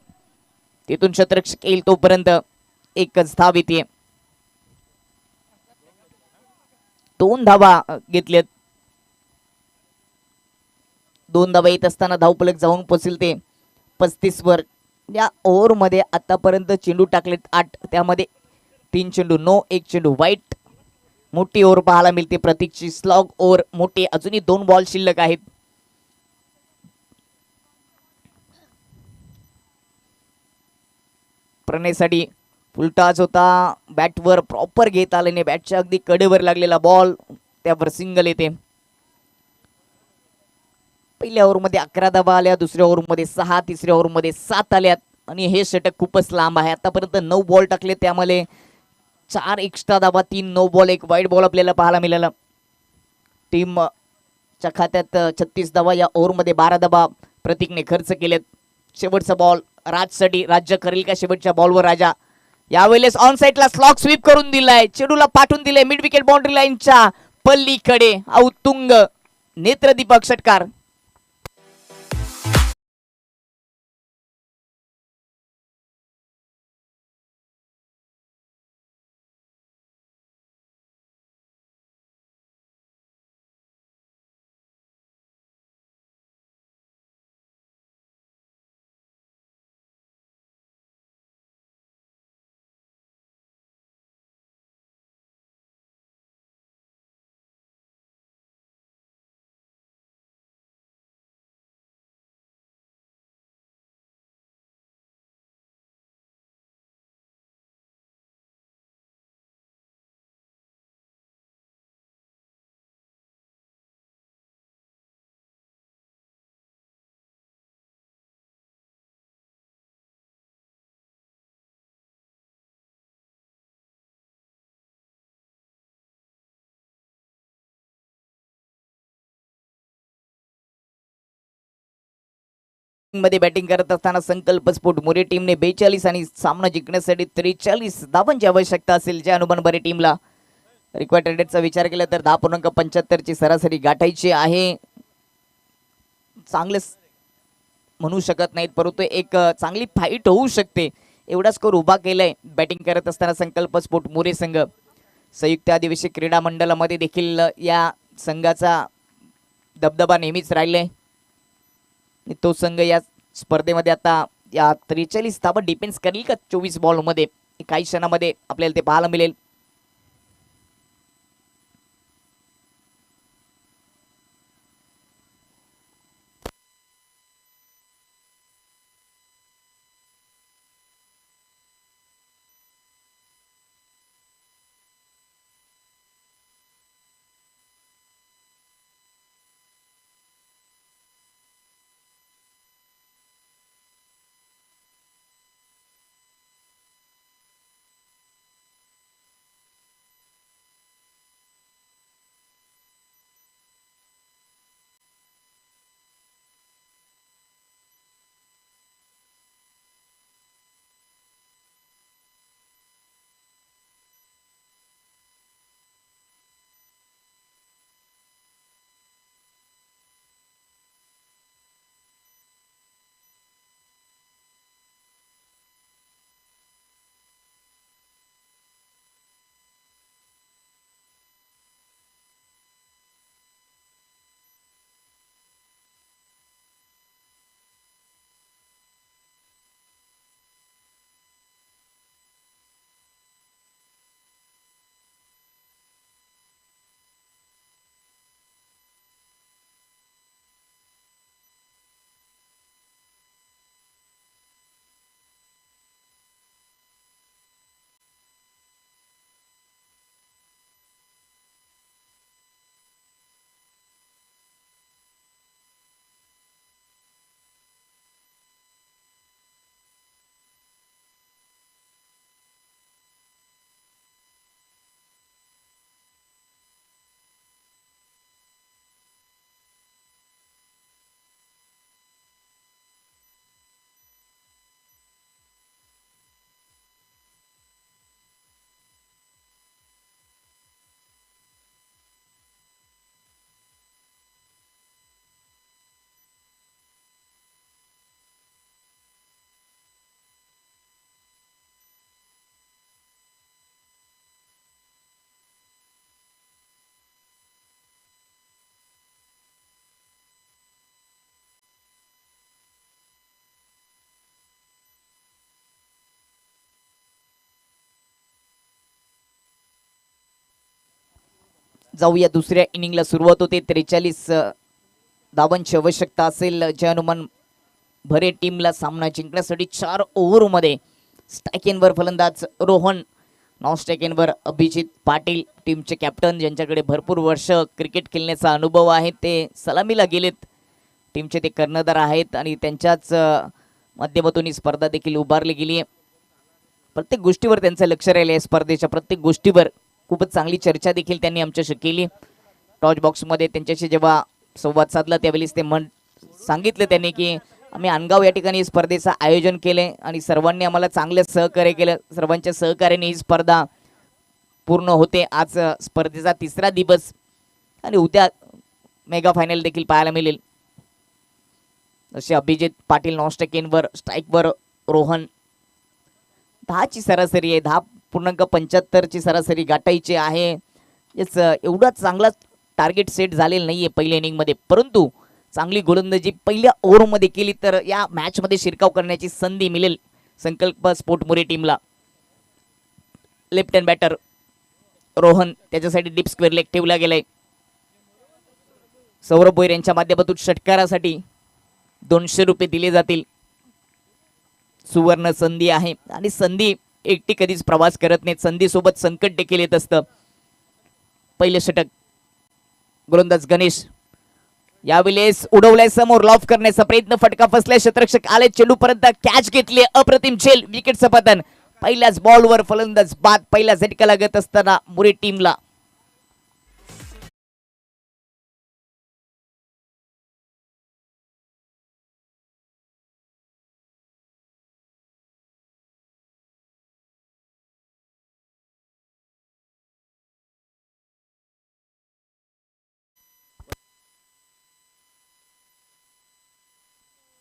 S1: तिथून शतरक्षक येईल तोपर्यंत एकच धाव येते. 2 धावा घेतल्यात. 2 धावा येत असताना धावफलक जाऊन पोहोचेल ते 35 वर. या ओव्हर मध्ये आतापर्यंत चेंडू टाकलेत 8, त्यामध्ये 3 चेंडू नो, 1 चेंडू वाईट. मोठी ओव्हर पाहायला मिळते प्रतीकची, स्लॉग ओव्हर मोठी. अजूनही 2 बॉल शिल्लक आहेत. प्रणयसाठी फुलटाच होता, बॅटवर प्रॉपर घेत आले नाही, बॅटच्या अगदी कडेवर लागलेला बॉल, त्यावर सिंगल येते. पहिल्या ओव्हरमध्ये 11 धावा आल्या, दुसऱ्या ओव्हरमध्ये 6, तिसऱ्या ओव्हरमध्ये 7 आल्यात आणि हे षटक खूपच लांब आहे. आतापर्यंत 9 बॉल टाकले, त्यामध्ये 4 एक्स्ट्रा धावा, 3 नो बॉल, 1 वाईट बॉल आपल्याला पाहायला मिळाला. टीमच्या खात्यात 36 धावा, या ओव्हरमध्ये 12 धावा प्रतीकने खर्च केलेत. शेवटचा बॉल राजसाठी, राज्य करेल का शेवटच्या बॉलवर राजा? यावेळेस ऑन साईडला स्लॉक स्वीप करून दिलाय, चेडूला पाठवून दिले मिड विकेट बाउंड्री लाईनच्या पल्लीकडे. औतुंग नेत्रदीपक षटकार. मध्ये बॅटिंग करत असताना संकल्प स्फोट मोरे टीमने 42 आणि सामना जिंकण्यासाठी 43 धावांची आवश्यकता असेल. ज्या अनुबंबरे टीमला रिक्वायर्ड रेटचा विचार केला तर 10.75 ची सरासरी गाठायची आहे. चांगले म्हणू शकत नाहीत, परंतु एक चांगली फाईट होऊ शकते एवढा स्कोर उभा केलाय बॅटिंग करत असताना संकल्प स्फोट मोरे संघ. संयुक्त आदिवासी क्रीडा मंडळामध्ये देखील या संघाचा दबदबा नेहमीच राहिलाय. तो संघ या स्पर्धेमध्ये आता या 43 धावा डिफेन्स करेल का 24 बॉल मध्ये, काही क्षणामध्ये आपल्याला ते पाहायला मिळेल. जाऊया दुसऱ्या इनिंगला सुरुवात होते. 43 धावांची आवश्यकता असेल जय हनुमान भरे टीमला सामना जिंकण्यासाठी. 4 ओव्हरमध्ये स्ट्रायकिंगवर फलंदाज रोहन, नॉन स्ट्रायकिंगवर अभिजित पाटील, टीमचे कॅप्टन ज्यांच्याकडे भरपूर वर्ष क्रिकेट खेळण्याचा अनुभव आहे. ते सलामीला गेलेत. टीमचे ते कर्णधार आहेत आणि त्यांच्याच माध्यमातून ही स्पर्धा देखील उभारली गेली आहे. प्रत्येक गोष्टीवर त्यांचं लक्ष राहिलं आहे. स्पर्धेच्या प्रत्येक गोष्टीवर खूपच चांगली चर्चा देखील त्यांनी आमच्याशी केली. टॉच बॉक्समध्ये त्यांच्याशी जेव्हा संवाद साधला त्यावेळेस ते सांगितलं त्यांनी की आम्ही अनगाव या ठिकाणी स्पर्धेचं आयोजन केले आणि सर्वांनी आम्हाला चांगलं सहकार्य केलं. सर्वांच्या सहकार्याने ही स्पर्धा पूर्ण होते. आज स्पर्धेचा 3रा दिवस आणि उद्या मेगा फायनल देखील पाहायला मिळेल. जसे अभिजित पाटील नॉन स्ट्रायकिंगवर, स्ट्राईकवर रोहन. 10ची सरासरी आहे. 10.75ची सरासरी गाठायची आहे. एवढा चांगला टार्गेट सेट झालेलं नाहीये पहिल्या इनिंगमध्ये, परंतु चांगली गोलंदाजी पहिल्या ओव्हरमध्ये केली तर या मॅचमध्ये शिरकाव करण्याची संधी मिळेल संकल्प स्पोर्ट मोरे टीमला. लेफ्ट हँड बॅटर रोहन, त्याच्यासाठी डीप स्क्वेअर लेग ठेवला गेलाय. सौरभ भोईर यांच्या माध्यमातून षटकारासाठी 200 रुपये दिले जातील. सुवर्ण संधी आहे आणि संधी एकटी कधीच प्रवास करत नाही. संधीसोबत संकट देखील येत असतं. पहिले षटक गोलंदाज गणेश यावेळेस उडवलाय समोर, लॉफ करण्याचा प्रयत्न, फटका फसलाय. क्षेत्ररक्षक आले, चेंडूपर्यंत कॅच घेतली, अप्रतिम झेल, विकेटचं पतन. पहिल्याच बॉलवर फलंदाज बाद. पहिला झटका लागत असताना मुरे टीमला.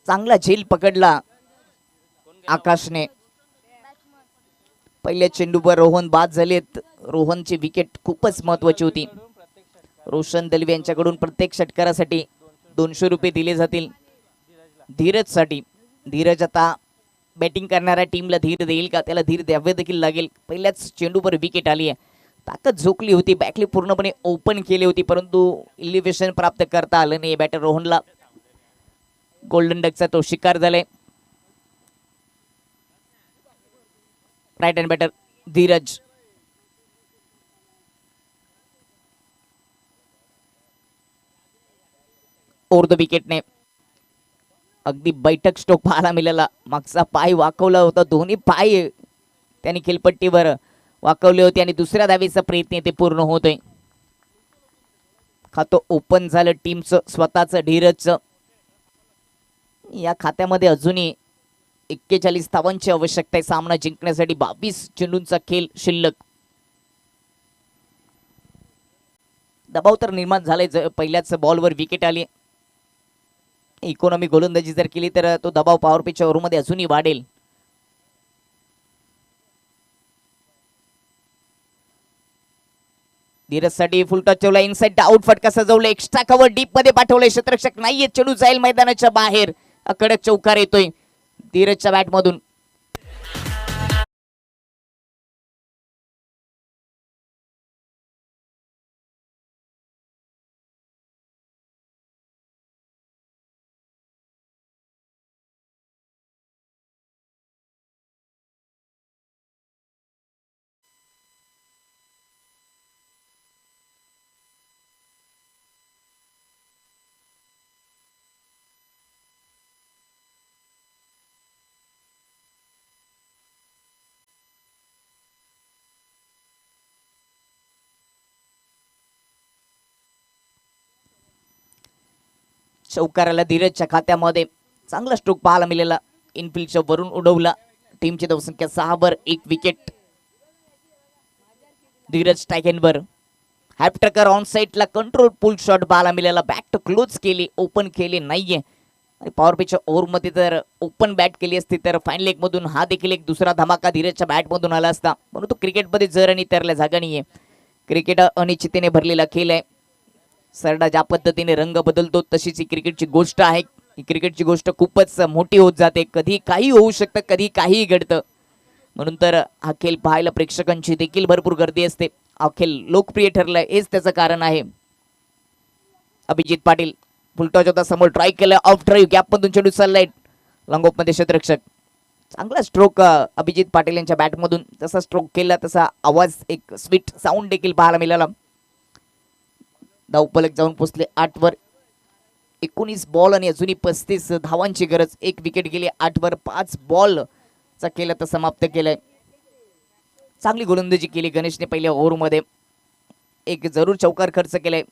S1: चांगला झेल पकडला आकाशने. पहिल्या चेंडूवर रोहन बाद झालेत. रोहनची विकेट खूपच महत्वाची होती. रोशन दलवे यांच्याकडून प्रत्येक षटकारासाठी 200 रुपये दिले जातील. धीरजसाठी, धीरज आता बॅटिंग करणाऱ्या टीमला धीर देईल का, त्याला धीर द्यावे देखील लागेल. पहिल्याच चेंडूवर विकेट आली आहे. ताकद झोकली होती, बॅकली पूर्णपणे ओपन केली होती, परंतु इलिव्हेशन प्राप्त करता आलं नाही बॅटर रोहनला. गोल्डन डकचा तो शिकार झालाय. Right hand batter Dhiraj. Over the विकेटने अगदी बैठक स्ट्रोक पाहायला मिळाला. मागचा पाय वाकवला होता, दोन्ही पाय त्यांनी खेळपट्टीवर वाकवले होते आणि दुसऱ्या धावेचा प्रयत्न ते पूर्ण होतोय. खातं ओपन झालं टीमचं स्वतःचं धीरजचं. या खात्यामध्ये अजूनही 41 धावांची आवश्यकता आहे सामना जिंकण्यासाठी. 22 चेंडूंचा खेळ शिल्लक. दबाव तर निर्माण झालाय. पहिल्याच बॉलवर विकेट आली. इकॉनॉमी गोलंदाजी जर केली तर तो दबाव पॉवर पिचच्या ओव्हरमध्ये अजूनही वाढेल. धीरजसाठी फुल टच ठेवला, इनसाइड आउट, फटका सजवला, एक्स्ट्रा कव्हर डीप मध्ये पाठवलंय. क्षेत्ररक्षक नाहीये, चेंडू जाईल मैदानाच्या बाहेर. कडक चौकार येतोय धीरजच्या बॅट मधून. चौकाराला धीरजच्या खात्यामध्ये चांगला स्ट्रोक पाहायला मिळाला. इनफिल्डच्या वरून उडवला. टीमची धावसंख्या 6 वर 1 विकेट. धीरज स्ट्रायकिंगवर हॅप टकर ऑन साइडला कंट्रोल पुल शॉट पाहायला मिळाला. बॅक टू क्लोज केली, ओपन केली नाहीये. आणि पॉवर पिचच्या ओव्हरमध्ये जर ओपन बॅट केली असती तर फाईन लेग मधून हा देखील एक दुसरा धमाका धीरजच्या बॅट मधून आला असता. परंतु क्रिकेटमध्ये जर आणि तरल्या जागा नाहीये. क्रिकेट अनिश्चिततेने भरलेला खेळ आहे. सरडा ज्या पद्धतीने रंग बदलतो तशीच ही क्रिकेटची गोष्ट आहे. ही क्रिकेटची गोष्ट खूपच मोठी होत जाते. कधी काही होऊ शकतं, कधी काहीही घडतं. म्हणून तर हा खेळ पाहायला प्रेक्षकांची देखील भरपूर गर्दी असते. अखेर लोकप्रिय ठरलाय, हेच त्याचं कारण आहे. अभिजित पाटील फुलटॉच होता, समोर ट्राय केलं, ऑफ ड्राईव्ह गॅप मधून चेंडू चाललाय लॉंग ऑफ मध्ये क्षेत्ररक्षक. चांगला स्ट्रोक अभिजित पाटील यांच्या बॅट मधून, जसा स्ट्रोक केला तसा आवाज, एक स्वीट साऊंड देखील पाहायला मिळाला. धावपलक जाऊन पोचले 8 वर. 19 बॉल आणि अजूनही 35 धावांची गरज. एक विकेट गेली 8 वर. 5 बॉल चा केलं तर समाप्त केलंय. चांगली गोलंदाजी केली गणेशने पहिल्या ओव्हरमध्ये. एक जरूर चौकार खर्च केलाय.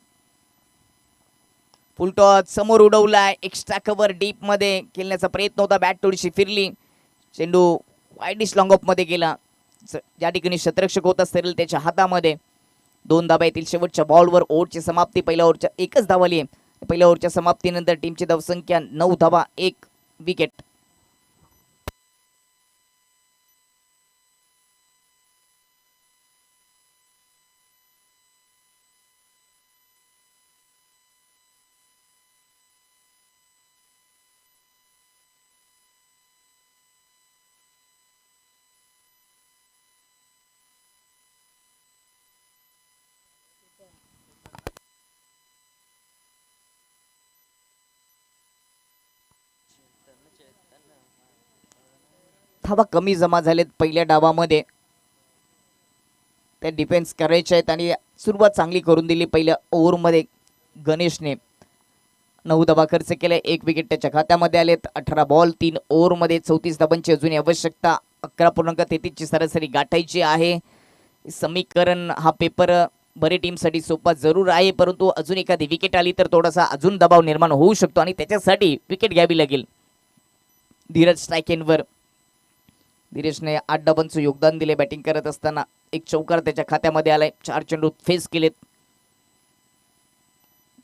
S1: फुलटॉस समोर उडवलाय, एक्स्ट्रा कव्हर डीप मध्ये खेळण्याचा प्रयत्न होता, बॅट थोडीशी फिरली, चेंडू वाईडिश लॉंग ऑफ मध्ये गेला. ज्या ठिकाणी क्षेत्ररक्षक होता सैरल त्याच्या हातामध्ये. 2 धाबा येतील शेवटच्या बॉलवर. ओव्हरची समाप्ती. पहिल्या ओव्हरच्या एकच धाव आली आहे. पहिल्या ओव्हरच्या समाप्तीनंतर टीमची धावसंख्या 9 धाबा 1 विकेट. धावा कमी जमा झालेत पहिल्या डावामध्ये. त्या डिफेन्स करायचे आहेत आणि सुरुवात चांगली करून दिली पहिल्या ओव्हरमध्ये गणेशने. 9 धावा खर्च केल्या, 1 विकेट त्याच्या खात्यामध्ये आलेत. 18 बॉल 3 ओव्हरमध्ये 34 धावांची अजून आवश्यकता. 11.33 ची सरासरी गाठायची आहे. समीकरण हा पेपर बरे टीमसाठी सोपा जरूर आहे, परंतु अजून एखादी विकेट आली तर थोडासा अजून दबाव निर्माण होऊ शकतो आणि त्याच्यासाठी विकेट घ्यावी लागेल. धीरज स्ट्रायकेनवर. धीरजने 8 धावांचं योगदान दिले बॅटिंग करत असताना. एक चौकार त्याच्या खात्यामध्ये आलाय. 4 चेंडू फेस केलेत.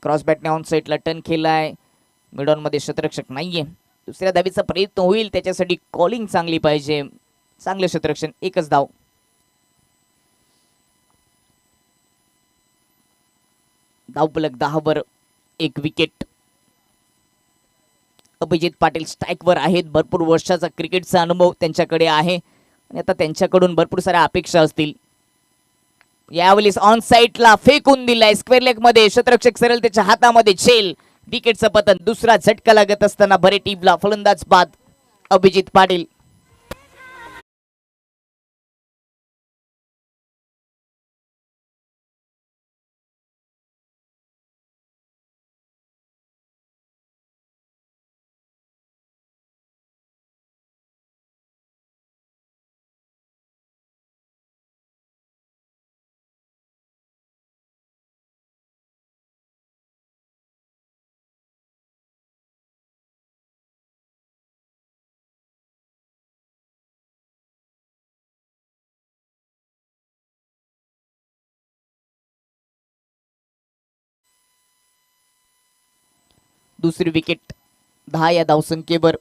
S1: क्रॉस बॅटने ऑन साईडला टर्न केलाय. मिडॉन मध्ये क्षेत्ररक्षक नाहीये. दुसऱ्या धावीचा प्रयत्न होईल, त्याच्यासाठी कॉलिंग चांगली पाहिजे. चांगले क्षेत्ररक्षण. एकच धाव. धावपलक 10 वर 1 विकेट. अभिजित पाटील स्ट्राईकवर आहेत. भरपूर वर्षाचा क्रिकेटचा अनुभव त्यांच्याकडे आहे आणि आता त्यांच्याकडून भरपूर साऱ्या अपेक्षा असतील. यावेळेस ऑन साईडला फेकून दिलाय स्क्वेअर लेग मध्ये. क्षेत्ररक्षक सरळ त्याच्या हातामध्ये झेल. विकेटचं पतन. दुसरा झटका लागत असताना बरे टीमला फलंदाज बाद अभिजित पाटील. दुसरी विकेट. 10 या धावसंख्येवर.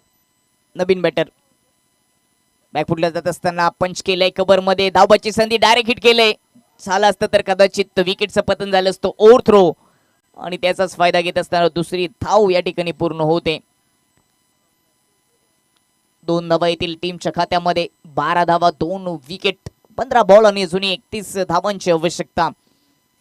S1: नवीन बॅटर बॅकफुटला जात असताना पंच केलंय कव्हर मध्ये. धावबाची संधी. डायरेक्ट हिट केलंय. झालं असतं तर कदाचित विकेटचं पतन झालं असतं. ओव्हर थ्रो आणि त्याचाच फायदा घेत असताना दुसरी धाव या ठिकाणी पूर्ण होते. 2 धावा येतील टीमच्या खात्यामध्ये. 12 धावा 2 विकेट. 15 बॉल आणि अजूनही 31 धावांची आवश्यकता.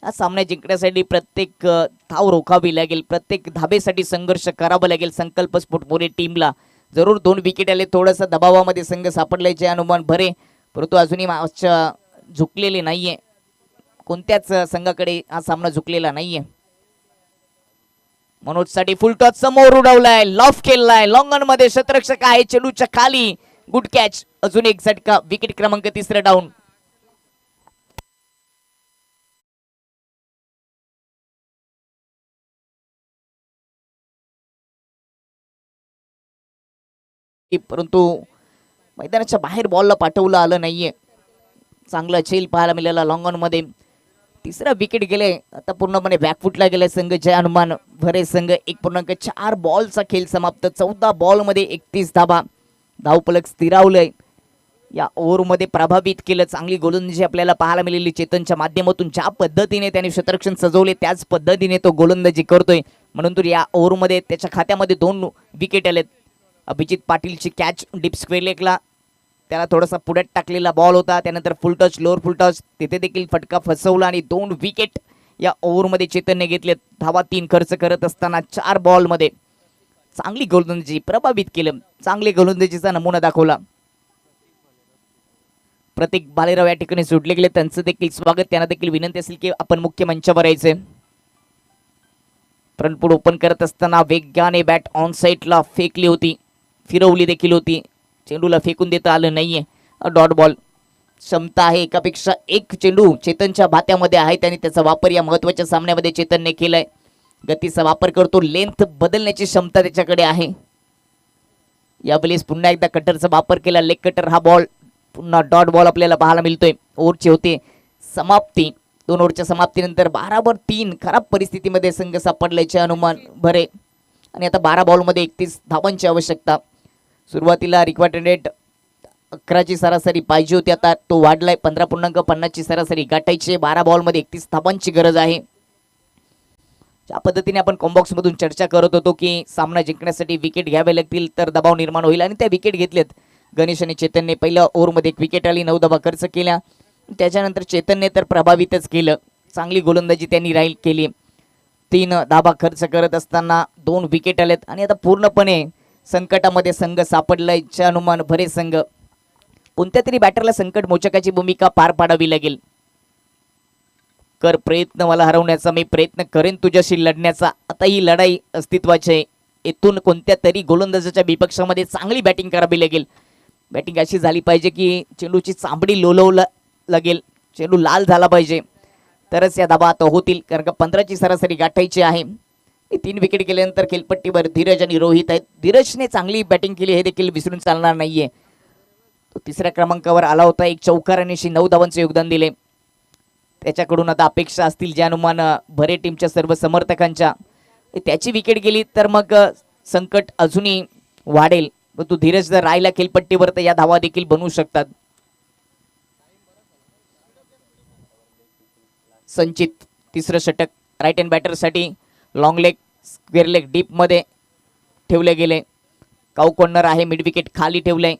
S1: हा सामना जिंकण्यासाठी प्रत्येक धाव रोखावी लागेल. प्रत्येक धाबेसाठी संघर्ष करावा लागेल. संकल्प स्फोटमोरे टीमला. जरूर 2 विकेट आले. थोडासा दबावामध्ये संघ सापडल्याचे अनुमान भरे, परंतु अजूनही मॅच झुकलेले नाहीये. कोणत्याच संघाकडे हा सामना झुकलेला नाहीये. मनोज साठी फुल टॉस समोर उडवलाय. लॉफ केलाय. लॉंगन मध्ये क्षेत्ररक्षक आहे. चेंडूच्या खाली. Good catch. अजून एक झटका. विकेट क्रमांक 3 डाऊन. परंतु मैदानाच्या बाहेर बॉलला पाठवलं आलं नाहीये. चांगला झेल पाहायला मिळाला लॉंगॉन मध्ये. 3रा विकेट गेले. आता पूर्णपणे बॅकफुटला गेले संघ. जय हनुमान भरे संघ. 1.4 बॉलचा खेळ समाप्त. 14 बॉल मध्ये 31 धाबा. धावपलक स्थिरावलंय. या ओव्हरमध्ये प्रभावित केलं. चांगली गोलंदाजी आपल्याला पाहायला मिळाली चेतनच्या माध्यमातून. ज्या पद्धतीने त्याने क्षेत्ररक्षण सजवले त्याच पद्धतीने तो गोलंदाजी करतोय. म्हणून तर या ओव्हरमध्ये त्याच्या खात्यामध्ये 2 विकेट आलेत. अभिजित पाटीलची कॅच डीप स्क्वेअर लेगला. त्याला थोडासा पुढ्यात टाकलेला बॉल होता, त्यानंतर full touch lower full touch तिथे देखील फटका फसवला आणि 2 विकेट या ओव्हरमध्ये चेतनने घेतले. धावा 3 खर्च करत असताना 4 बॉलमध्ये चांगली गोलंदाजी प्रभावित केलं, चांगली गोलंदाजीचा नमुना दाखवला. प्रतीक भालेराव या ठिकाणी जोडले गेले, त्यांचं देखील स्वागत. त्यांना देखील विनंती असेल की आपण मुख्य मंचावर यायचे. फ्रंट ओपन करत असताना वेगाने बॅट ऑन साईडला फेकली होती, फिरवली देखील होती, चेंडूला फेकून देता आलं नाहीये. Dot ball. क्षमता आहे एकापेक्षा एक चेंडू चेतनच्या भात्यामध्ये आहेत आणि त्याचा वापर या महत्वाच्या सामन्यामध्ये चेतनने केलाय. गतीचा वापर करतो, लेंथ बदलण्याची क्षमता त्याच्याकडे आहे. यावेळेस पुन्हा एकदा कटरचा वापर केला, लेग कटर. हा बॉल पुन्हा डॉट बॉल आपल्याला पाहायला मिळतोय. ओव्हरची होते समाप्ती. 2 ओव्हरच्या समाप्तीनंतर 12/3 खराब परिस्थितीमध्ये संघ सापडल्याचे अनुमान भरे आणि आता 12 बॉलमध्ये 31 धावांची आवश्यकता. सुरुवातीला रिक्वायर्ड रेट 11ची सरासरी पाहिजे होती, आता तो वाढलाय. 15.50ची सरासरी गाठायची. 12 बॉलमध्ये 31 धावांची गरज आहे. ज्या पद्धतीने आपण कॉम्बॉक्स मधून चर्चा करत होतो की सामना जिंकण्यासाठी विकेट घ्यावे लागतील तर दबाव निर्माण होईल आणि त्या विकेट घेतलेत. गणेश आणि चेतनने पहिल्या ओव्हरमध्ये 1 विकेट आली, 9 धावा खर्च केल्या. त्याच्यानंतर चेतनने तर प्रभावितच केलं, चांगली गोलंदाजी त्यांनी राहील केली. 3 धावा खर्च करत असताना 2 विकेट आलेत आणि आता पूर्णपणे संकटामध्ये संघ सापडल्याचे अनुमान भरे. संघ कोणत्या तरी बॅटरला संकट मोचकाची भूमिका पार पाडावी लागेल. कर प्रयत्न मला हरवण्याचा, मी प्रयत्न करेन तुझ्याशी लढण्याचा. आता ही लढाई अस्तित्वाची आहे. येथून कोणत्या तरी गोलंदाजाच्या विपक्षामध्ये चांगली बॅटिंग करावी लागेल. बॅटिंग अशी झाली पाहिजे की चेंडूची चांबडी लोलवला लागेल, चेंडू लाल झाला पाहिजे, तरच या धावा आता होतील. कारण का 15ची सरासरी गाठायची आहे. 3 विकेट गेल्यानंतर खेळपट्टीवर धीरज आणि रोहित आहेत. धीरजने चांगली बॅटिंग केली, हे देखील विसरून चालणार नाहीये. तो 3ऱ्या क्रमांकावर आला होता, 1 चौकार आणि 9 धावांचे योगदान दिले. त्याच्याकडून आता अपेक्षा असतील जे अनुमान भरे टीमच्या सर्व समर्थकांच्या, त्याची विकेट गेली तर मग संकट अजूनही वाढेल. तो धीरज जर राहिला खेळपट्टीवर तर या धावा देखील बनवू शकतात. संचित 3रं षटक राईट हँड बॅटरसाठी. Long leg, square leg deep मध्ये ठेवले गेले. काऊ कॉर्नर आहे, मिड विकेट खाली ठेवलंय.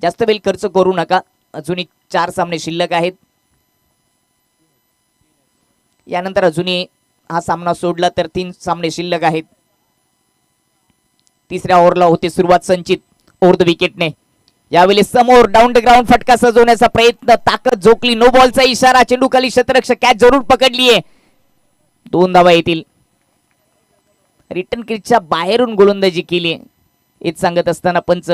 S1: जास्त वेळ खर्च करू नका, अजूनही 4 सामने शिल्लक आहेत. यानंतर अजूनही हा सामना सोडला तर 3 सामने शिल्लक आहेत. 3ऱ्या ओव्हरला होते सुरुवात संचित ओव्हर द विकेटने. यावेळी समोर डाऊन द ग्राउंड फटका सजवण्याचा प्रयत्न, ताकद झोकली, नो बॉलचा इशारा. चेंडू खाली, क्षेत्ररक्षक कॅच जरूर पकडलीये. 2 धावा येतील. रिटर्न क्रीजच्या बाहेरून गोलंदाजी केली हेच सांगत असताना पंच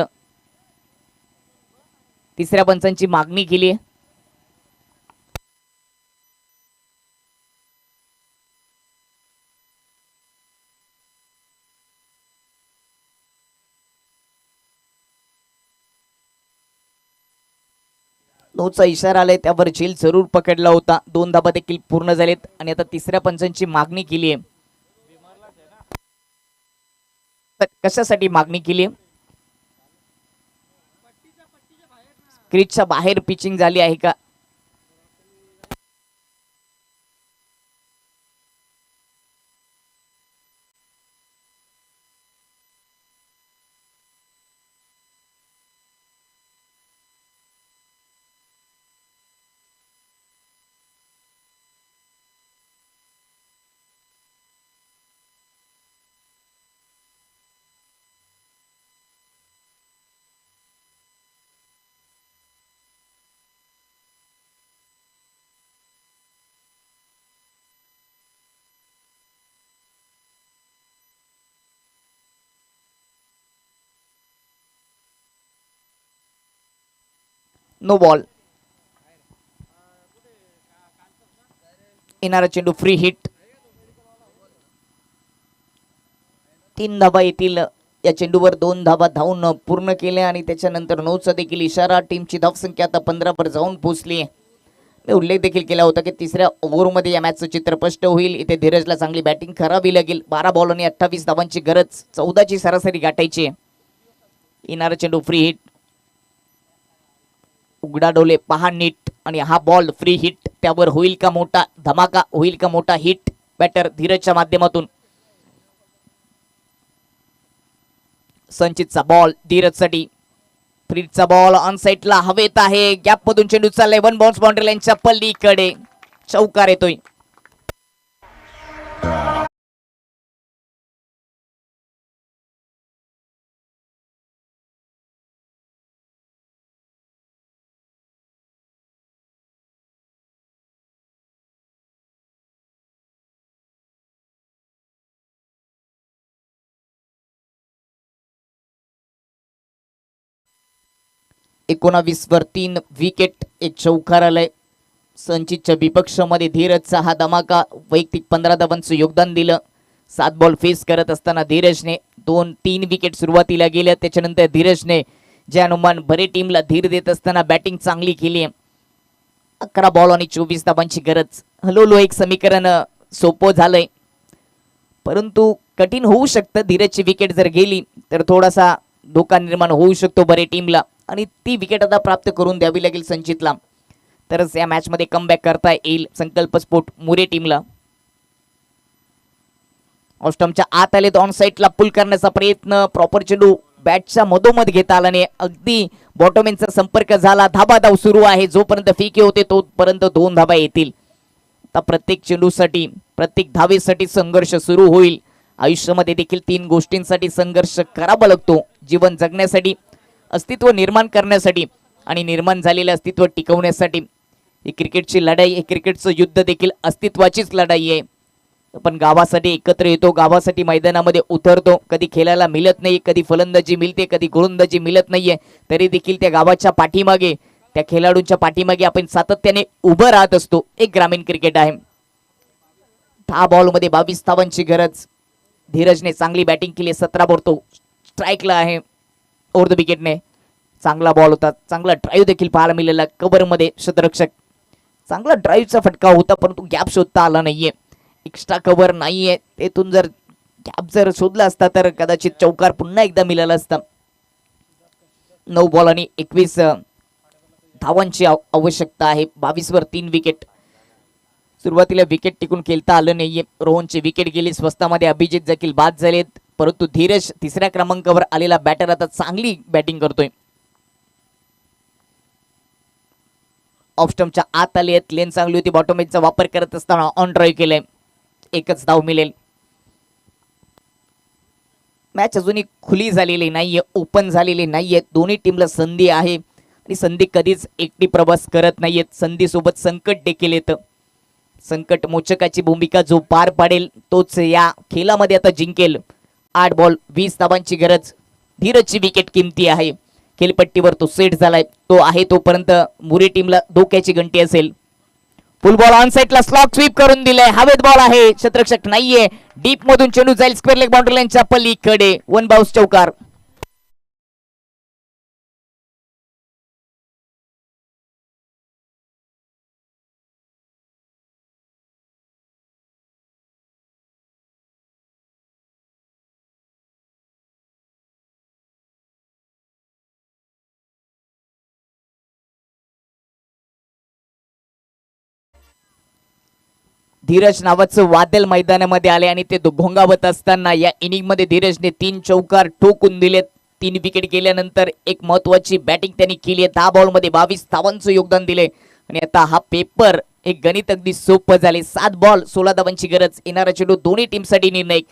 S1: 3ऱ्या पंचांची मागणी केली. नोचा इशारा आलाय, त्यावर झेल जरूर पकडला होता. 2 धाबा देखील पूर्ण झालेत आणि आता 3ऱ्या पंचांची मागणी केली आहे. कशासाठी मागणी केली? क्रीजच्या बाहेर पिचिंग झाली आहे का? No ball. येणारा चेंडू फ्री हिट. 3 धाबा येतील. या चेंडूवर 2 धाबा धावून पूर्ण केल्या आणि त्याच्यानंतर 9चा देखील इशारा. टीमची धावसंख्या आता 15 वर जाऊन पोहोचली. मी उल्लेख देखील केला होता की 3ऱ्या ओव्हरमध्ये या मॅचचं चित्र स्पष्ट होईल. इथे धीरजला चांगली बॅटिंग करावी लागेल. 12 बॉल आणि 28 धावांची गरज, 14ची सरासरी गाठायची. येणारा चेंडू फ्री हिट. उघडा डोले पहा नीट आणि हा बॉल फ्री हिट. त्यावर होईल का मोठा धमाका, होईल का मोठा हिट बॅटर धीरजच्या माध्यमातून. संचितचा बॉल धीरजसाठी. फ्रीडचा बॉल ऑन साइडला हवेत आहे, गॅप मधून चेंडू चाललाय, वन बाउन्स बाउंड्री लाईनच्या पल्लीकडे, चौकार येतोय. वर 3 विकेट, एक चौकार आलाय. संचितच्या विपक्षामध्ये धीरजचा हा धमाका, वैयक्तिक 15 धावांचं योगदान दिलं. 7 बॉल फेस करत असताना धीरजने 2-3 विकेट सुरुवातीला गेल्या, त्याच्यानंतर धीरजने जे अनुमान बरे टीमला धीर देत असताना बॅटिंग चांगली केली. 11 बॉल आणि 24 धावांची गरज. हळूहळू एक समीकरण सोपं झालंय, परंतु कठीण होऊ शकतं. धीरजची विकेट जर गेली तर थोडासा धोका निर्माण होऊ शकतो बरे टीमला, आणि ती विकेट आता प्राप्त करून द्यावी लागेल संचितला, तरच या मॅच मध्ये कमबॅक करता येईल संकल्प स्पोर्ट मुरे टीमला. ऑस्टमच्या आत आले, ऑन साइडला पुल करण्याचा प्रयत्न, प्रॉपर चेंडू बॅटच्या मधोमध घेता आला नाही, अगदी बॉटोमेनचा संपर्क झाला. धाव सुरू आहे, जोपर्यंत फिके होते तोपर्यंत 2 धावा येतील. आता प्रत्येक चेंडूसाठी, प्रत्येक धावेसाठी संघर्ष सुरू होईल. आयुष्यामध्ये देखील 3 गोष्टींसाठी संघर्ष करावा लागतो, जीवन जगण्यासाठी, अस्तित्व निर्माण करण्यासाठी आणि निर्माण झालेले अस्तित्व टिकवण्यासाठी. ही क्रिकेटची लढाई, हे क्रिकेटचं युद्ध देखील अस्तित्वाचीच लढाई आहे. आपण गावासाठी एकत्र येतो, गावासाठी मैदानामध्ये उतरतो, कधी खेळायला मिळत नाही, कधी फलंदाजी मिळते, कधी गोलंदाजी मिळत नाहीये, तरी देखील त्या गावाच्या पाठीमागे, त्या खेळाडूंच्या पाठीमागे आपण सातत्याने उभं राहत असतो. एक ग्रामीण क्रिकेट आहे. 10 बॉलमध्ये 22 धावांची गरज. धीरजने चांगली बॅटिंग केली, 17 बॉल तो स्ट्राईकला आहे ओव्हर द विकेटने. चांगला बॉल होता, चांगला ड्राईव्ह देखील पाहायला मिळाला कव्हरमध्ये. क्षेत्ररक्षक चांगला ड्राईव्हचा फटका होता, परंतु गॅप शोधता आला नाहीये, एक्स्ट्रा कव्हर नाहीये. तेथून जर गॅप जर शोधला असता तर कदाचित चौकार पुन्हा एकदा मिळाला असता. 9 बॉल आणि 21 धावांची आवश्यकता आहे. 22 वर 3 विकेट. सुरुवातीला विकेट टिकून खेळता आलं नाहीये. रोहनची विकेट गेली, स्वस्तामध्ये अभिजित देखील बाद झालेत, परंतु धीरज 3ऱ्या क्रमांकावर आलेला बॅटर आता चांगली बॅटिंग करतोय. ऑफ स्टंपच्या आत आले आहेत, लेन चांगली होती, बॉटम एजचा वापर करत असताना ऑन ड्राईव्ह केलाय, एकच धाव मिळेल. मॅच अजूनही खुली झालेली नाहीये, ओपन झालेली नाहीये. दोन्ही टीमला संधी आहे आणि संधी कधीच एकटी प्रवास करत नाहीयेत. संधी सोबत संकट देखील येतं. संकट मोचकाची भूमिका जो पार पाडेल तोच या खेळामध्ये आता जिंकेल. 8 बॉल 20 धावांची गरज. धीरजची विकेट किमती आहे, खेळपट्टीवर तो सेट झालाय, तो आहे तोपर्यंत मुरे टीमला धोक्याची घंटी असेल. फुल बॉल ऑन साइडला स्लॉग स्वीप करून दिलाय, हवेत बॉल आहे, क्षेत्ररक्षक नाहीये, डीप मधून चेंडू जाईल स्क्वेअर लेग बाउंड्री लाईनच्या पलीकडे, 1 बाउन्स चौकार. धीरज नावाचं वादळ मैदानामध्ये आले आणि ते घोंगावत असताना या इनिंग मध्ये धीरजने 3 चौकार ठोकून दिलेत. 3 विकेट गेल्यानंतर एक महत्वाची बॅटिंग त्यांनी केली आहे. 10 बॉल मध्ये 22 धावांचं योगदान दिले आणि आता हा पेपर एक गणित अगदी सोपं झाले. 7 बॉल 16 धावांची गरज. येणारा चेंडू दोन्ही टीमसाठी निर्णायक.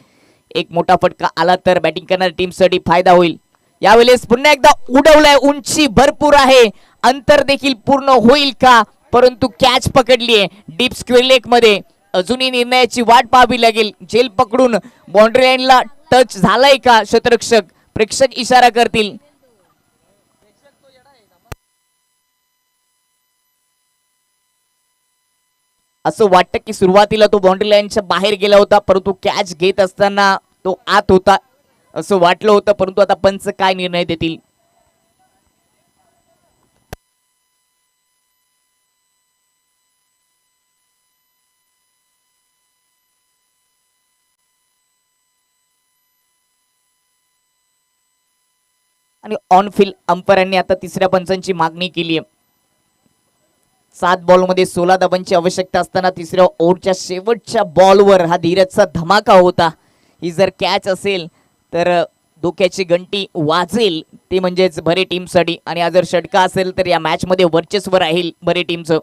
S1: एक मोठा फटका आला तर बॅटिंग करणाऱ्या टीमसाठी फायदा होईल. यावेळेस पुन्हा एकदा उडवलाय, उंची भरपूर आहे, अंतर देखील पूर्ण होईल का, परंतु कॅच पकडली आहे डीप स्क्वेअर लेग मध्ये. अजूनही निर्णयाची वाट पाहावी लागेल. झेल पकडून बाउंड्री लाईनला टच झालाय का क्षेत्ररक्षक, प्रेक्षक इशारा करतील. असं वाटतं की सुरुवातीला तो बाउंड्री लाईनच्या बाहेर गेला होता, परंतु कॅच घेत असताना तो आत होता असं वाटलं होतं, परंतु आता पंच काय निर्णय देतील. आणि ऑन फील्ड अंपायरांनी आता 3ऱ्या पंचांची मागणी केली आहे. 7 बॉल मध्ये 16 धावांची आवश्यकता असताना 3ऱ्या ओव्हरच्या शेवटच्या बॉलवर हा धीरजचा धमाका होता. ही जर कॅच असेल तर धोक्याची घंटी वाजेल. ते म्हणजेच भरे टीमसाठी, आणि हा जर षटका असेल तर या मॅच मध्ये वर्चस्व राहील भरे टीमचं.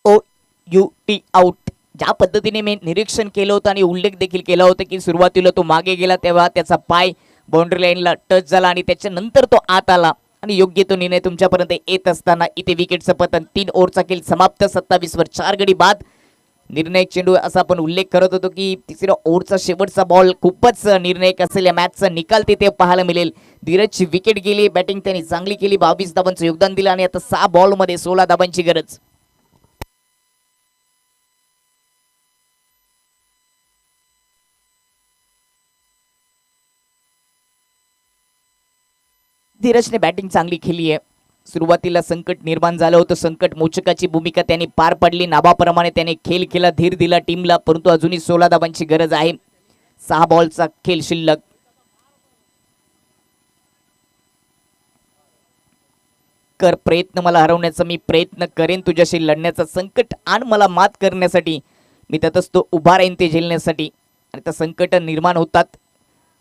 S1: OUT out. ज्या पद्धतीने मी निरीक्षण केलं होतं आणि उल्लेख देखील केला होता की सुरुवातीला तो मागे गेला तेव्हा त्याचा पाय बाउंड्री लाईनला टच झाला आणि त्याच्यानंतर तो आत आला आणि योग्य तो निर्णय तुमच्यापर्यंत येत असताना इथे विकेटचं पतन. 3 ओव्हरचा खेळ समाप्त. 27 वर 4 गडी बाद. निर्णायक चेंडू असा आपण उल्लेख करत होतो की तिसऱ्या ओव्हरचा शेवटचा बॉल खूपच निर्णायक असेल. या मॅचचा निकाल तिथे पाहायला मिळेल. धीरजची विकेट गेली. बॅटिंग त्यांनी चांगली केली. 22 धावांचं योगदान दिलं आणि आता 6 बॉलमध्ये 16 धावांची गरज. धीरजने बॅटिंग चांगली केली आहे. सुरुवातीला संकट निर्माण झालं होतं. संकट मोचकाची भूमिका त्यांनी पार पाडली. नाबाप्रमाणे त्याने खेळ केला, धीर दिला टीमला, परंतु अजूनही 16 धावांची गरज आहे. 6 बॉलचा खेळ शिल्लक. कर प्रयत्न मला हरवण्याचा, मी प्रयत्न करेन तुझ्याशी लढण्याचा. संकट आण मला मात करण्यासाठी, मी तटस्थ उभा राहीन ते झेलण्यासाठी. आणि त्या संकट निर्माण होतात,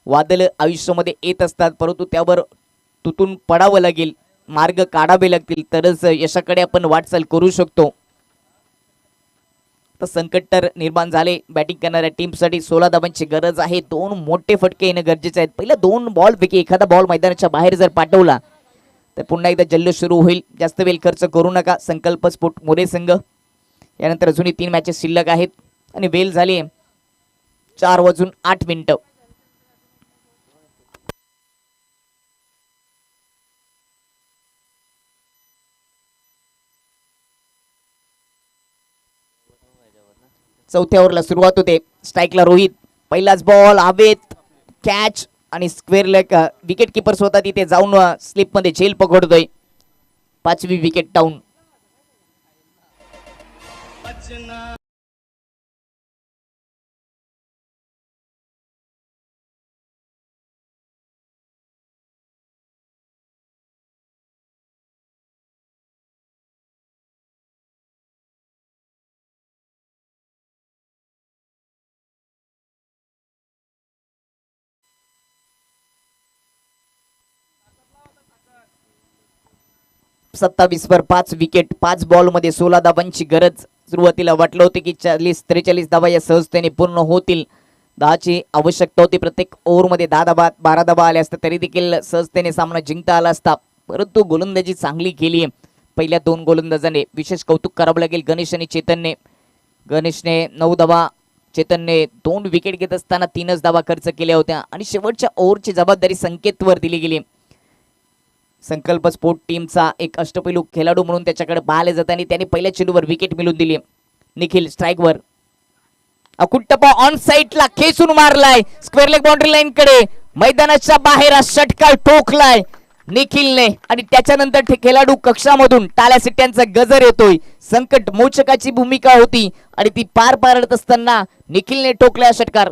S1: वादळ आयुष्यामध्ये येत असतात, परंतु त्यावर तुटून पडावं लागेल, मार्ग काढावे लागतील, तरच यशाकडे आपण वाटचाल करू शकतो. तर संकट तर निर्माण झाले बॅटिंग करणाऱ्या टीमसाठी. 16 धावांची गरज आहे. 2 मोठे फटके येणं गरजेचे आहेत. पहिल्या 2 बॉल पैकी एखादा बॉल मैदानाच्या बाहेर जर पाठवला तर पुन्हा एकदा जल्लोष सुरू होईल. जास्त वेळ खर्च करू नका. संकल्पस्फोट मोरे संघ. यानंतर अजूनही 3 मॅचेस शिल्लक आहेत आणि वेळ झाली 4:08. चौथ्या ओव्हरला सुरुवात होते. स्ट्राईकला रोहित. पहिलाच बॉल हवेत, कॅच आणि स्क्वेअर लेग. विकेट किपर स्वतः तिथे जाऊन स्लिप मध्ये झेल पकडतोय. 5वी विकेट डाऊन. सत्तावीस वर 5 विकेट, 5 बॉल मध्ये 16 धावांची गरज. सुरुवातीला वाटलं होतं की 40-43 धावा या सहजतेने पूर्ण होतील. 10ची आवश्यकता होती. प्रत्येक ओव्हर मध्ये 10 धावा 12 धावा आल्या असता तरी देखील सहजतेने सामना जिंकता आला असता, परंतु गोलंदाजी चांगली केली आहे पहिल्या 2 गोलंदाजाने. विशेष कौतुक करावं लागेल गणेश आणि चेतनने. गणेशने 9 धावा, चेतनने 2 विकेट घेत असताना 3च धावा खर्च केल्या होत्या आणि शेवटच्या ओव्हरची जबाबदारी संकेतवर दिली गेली. संकल्प स्पोर्ट टीमचा एक अष्टपैलू खेळाडू म्हणून त्याच्याकडे पाहिले जात आणि त्याने पहिल्या चेंडूवर विकेट मिळवून दिली. निखिल स्ट्राईकवर. अकुट्टपा ऑन साइडला खेचून मारलाय स्क्वेअर लेग बाउंड्री लाईन कडे. मैदानाच्या बाहेर हा षटकार ठोकलाय निखिलने आणि त्याच्यानंतर खेळाडू कक्षामधून टाळ्या सिट्ट्यांचा गजर येतोय. संकट मोचकाची भूमिका होती आणि ती पार पाडत असताना निखिलने ठोकलाय षटकार.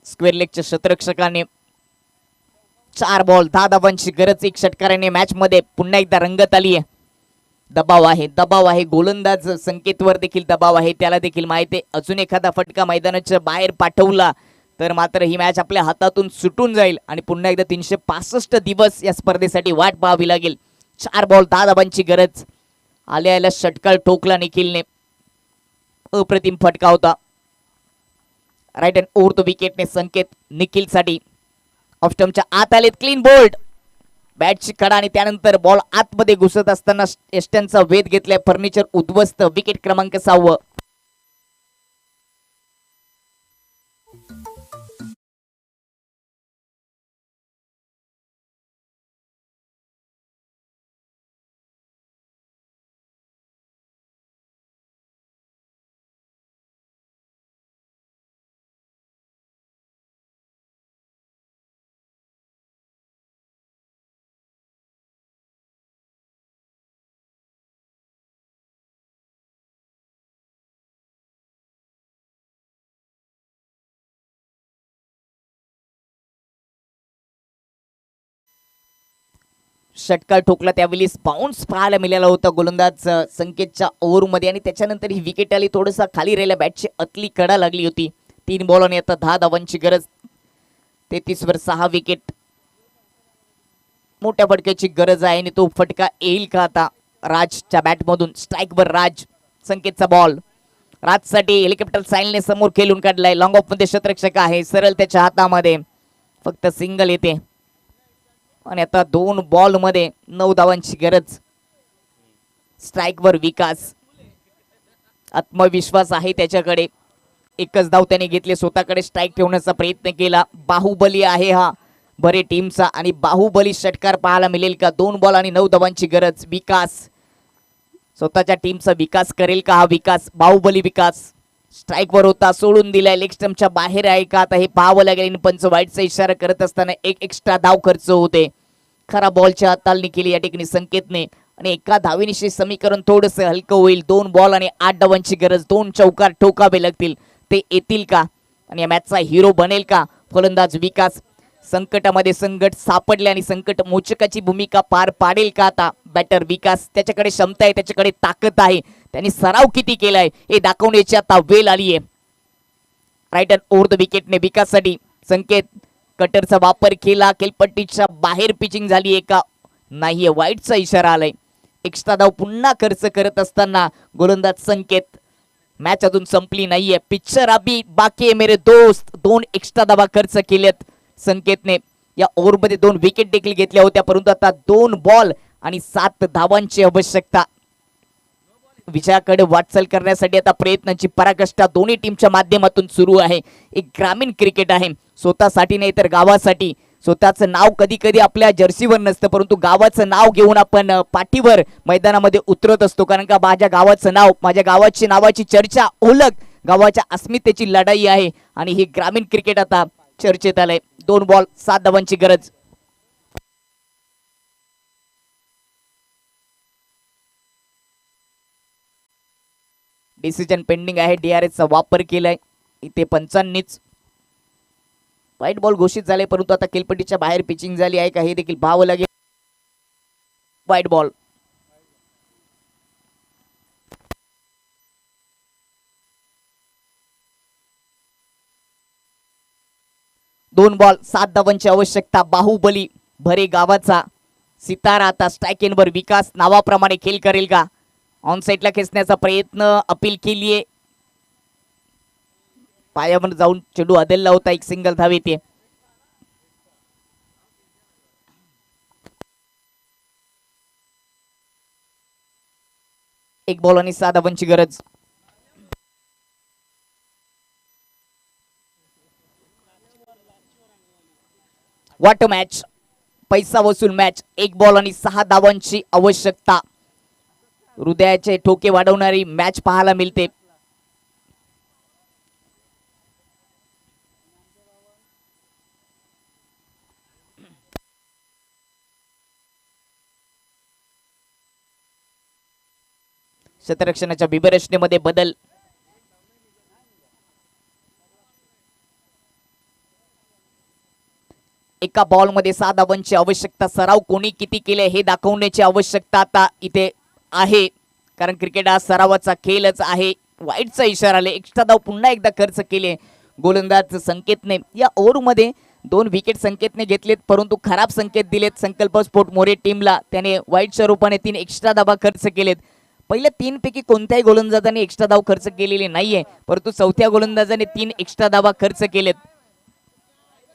S1: स्क्वेअर लेगच्या शतरक्षकाने 4 बॉल 10 धावांची गरज. 1 षटकाराने मॅच मध्ये पुन्हा एकदा रंगत आली आहे. दबाव आहे, दबाव आहे. गोलंदाज संकेतवर देखील दबाव आहे. त्याला देखील माहिती आहे अजून एखादा फटका मैदानाच्या बाहेर पाठवला तर मात्र ही मॅच आपल्या हातातून सुटून जाईल आणि पुन्हा एकदा 365 दिवस या स्पर्धेसाठी वाट पाहावी लागेल. 4 बॉल 10 धावांची गरज. आल्या षटकार ठोकला निखिलने. अप्रतिम फटका होता. राईट हँड ओव्हर द विकेटने संकेत निखिलसाठी. ऑफ स्टंपच्या आत आलेत. Clean bowled. बॅटची कडा आणि त्यानंतर बॉल आतमध्ये घुसत असताना यष्ट्यांचा वेध घेतलाय. फर्निचर उद्ध्वस्त. विकेट क्रमांक 6. षटकार ठोकला त्यावेळी बाउन्स पाहायला मिळाला होता गोलंदाज संकेतच्या ओव्हरमध्ये आणि त्याच्यानंतर ही विकेट आली. थोडंसं खाली राहिल्या. बॅटची अतली कडा लागली होती. 3 बॉल आणि आता 10 धावांची गरज. 33 वर 6 विकेट. मोठ्या फटक्याची गरज आहे आणि तो फटका येईल का आता राजच्या बॅटमधून. स्ट्राईक वर राज. संकेतचा बॉल. राजसाठी हेलिकॉप्टर साईलने समोर खेळून काढलाय. लॉंग ऑफ मध्ये शतरक्षक आहे. सरळ त्याच्या हातामध्ये. फक्त सिंगल येते आणि आता 2 बॉल मध्ये 9 धावांची गरज. स्ट्राईक वर विकास. आत्मविश्वास आहे त्याच्याकडे. एकच धाव त्याने घेतले. स्वतःकडे स्ट्राईक ठेवण्याचा प्रयत्न केला. बाहुबली आहे हा बरे टीमचा आणि बाहुबली षटकार पाहायला मिळेल का. 2 बॉल आणि 9 धावांची गरज. विकास स्वतःच्या टीमचा विकास करेल का हा विकास. बाहुबली विकास. स्ट्राईक वर होता. सोडून दिलाय. लेग स्टंपच्या बाहेर आहे का आता हे पाहावं लागेल. पंच वाईटचा इशारा करत असताना एक एक्स्ट्रा धाव खर्च होते. खरा बॉलच्या हाताळणी केली या ठिकाणी संकेतने आणि एका धावेनिशी समीकरण थोडंसं हलकं होईल. 2 बॉल आणि 8 धावांची गरज. 2 चौकार ठोकावे लागतील. ते येतील का आणि या मॅचचा हिरो बनेल का फलंदाज विकास. संकटामध्ये संकट सापडले आणि संकट मोचकाची भूमिका पार पाडेल का आता बॅटर विकास. त्याच्याकडे क्षमता आहे. त्याच्याकडे ताकद आहे. त्यांनी सराव किती केलाय हे दाखवण्याची आता वेळ आली आहे. राईट हँड ओव्हर द विकेटने विकाससाठी. संकेत कटरचा वापर केला. खेळपट्टीच्या बाहेर पिचिंग झाली आहे का नाहीये. वाईटचा इशारा आलाय. एक्स्ट्रा धाव पुन्हा खर्च करत असताना गोलंदाज संकेत. मॅच अजून संपली नाहीये. पिक्चर अभी बाकी आहे मेरे दोस्त. 2 एक्स्ट्रा धावा खर्च केलेत संकेतने. या ओव्हरमध्ये 2 विकेट देखील घेतल्या होत्या परंतु आता 2 बॉल आणि 7 धावांची आवश्यकता. विजयाकडे वाटचाल करण्यासाठी आता प्रयत्नांची पराकाष्ठा दोन्ही टीमच्या माध्यमातून सुरू आहे. एक ग्रामीण क्रिकेट आहे. स्वतःसाठी नाही तर गावासाठी. स्वतःचं नाव कधी कधी आपल्या जर्सीवर नसतं परंतु गावाचं नाव घेऊन आपण पाठीवर मैदानामध्ये उतरत असतो. कारण का माझ्या गावाचं नाव, माझ्या गावाची नावाची चर्चा, ओळख, गावाच्या अस्मितेची लढाई आहे आणि ही ग्रामीण क्रिकेट आता चर्चेत आलंय. 2 बॉल 7 धावांची गरज. डिसिजन पेंडिंग आहे. DRS चा वापर केलाय इथे पंचांनीच. व्हाईट बॉल घोषित झाले परंतु आता खेळपट्टीच्या बाहेर पिचिंग झाली आहे का हे देखील पाहावं लागेल. White ball. दोन बॉल 7 धावांची आवश्यकता. बाहुबली भरे गावाचा सितारा आता स्ट्राईक एंडवर. विकास नावाप्रमाणे खेळ करेल का. ऑन साईडला खेचण्याचा प्रयत्न. अपील केलीये. पायावर जाऊन चेंडू अदलला होता. एक सिंगल धाव येते. एक बॉल आणि 7 धावांची गरज. What a match. पैसा वसूल मॅच. 1 बॉल आणि 6 धावांची आवश्यकता. हृदयाचे ठोके वाढवणारी मॅच पाहायला मिळते. क्षेत्ररक्षणाच्या बिबरचनेमध्ये बदल. एका बॉल मध्ये 6 धावांची आवश्यकता. सराव कोणी किती केले हे दाखवण्याची आवश्यकता आता इथे आहे कारण क्रिकेट हा सरावाचा खेळच आहे. वाईटचा इशारा आले. एक्स्ट्रा धाव पुन्हा एकदा खर्च केले गोलंदाज संकेतने या ओव्हरमध्ये 2 विकेट संकेतने घेतलेत, परंतु खराब संकेत दिलेत संकल्प स्पोर्ट मोरे टीमला. त्याने वाईटच्या रूपाने 3 एक्स्ट्रा धावा खर्च केलेत. पहिल्या 3 पैकी कोणत्याही गोलंदाजाने एक्स्ट्रा धाव खर्च केलेली नाहीये, परंतु चौथ्या गोलंदाजाने 3 एक्स्ट्रा धावा खर्च केलेत.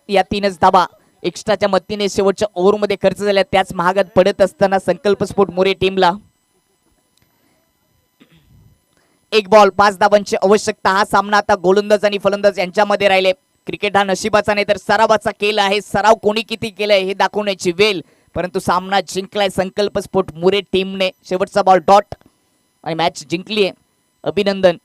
S1: या 3च धावा एक्स्ट्राच्या मदतीने शेवटच्या ओव्हरमध्ये खर्च झाल्या, त्याच महागात पडत असताना संकल्प स्पोर्ट मोरे टीमला 1 बॉल 5 धावांची आवश्यकता. हा सामना आता गोलंदाज आणि फलंदाज यांच्यामध्ये राहिले. क्रिकेट हा नशिबाचा नाही तर सरावाचा खेळ आहे. सराव कोणी किती केलाय हे दाखवण्याची वेळ, परंतु सामना जिंकलाय संकल्प स्पोर्ट मोरे टीमने. शेवटचा बॉल डॉट आणि मॅच जिंकली आहे. अभिनंदन.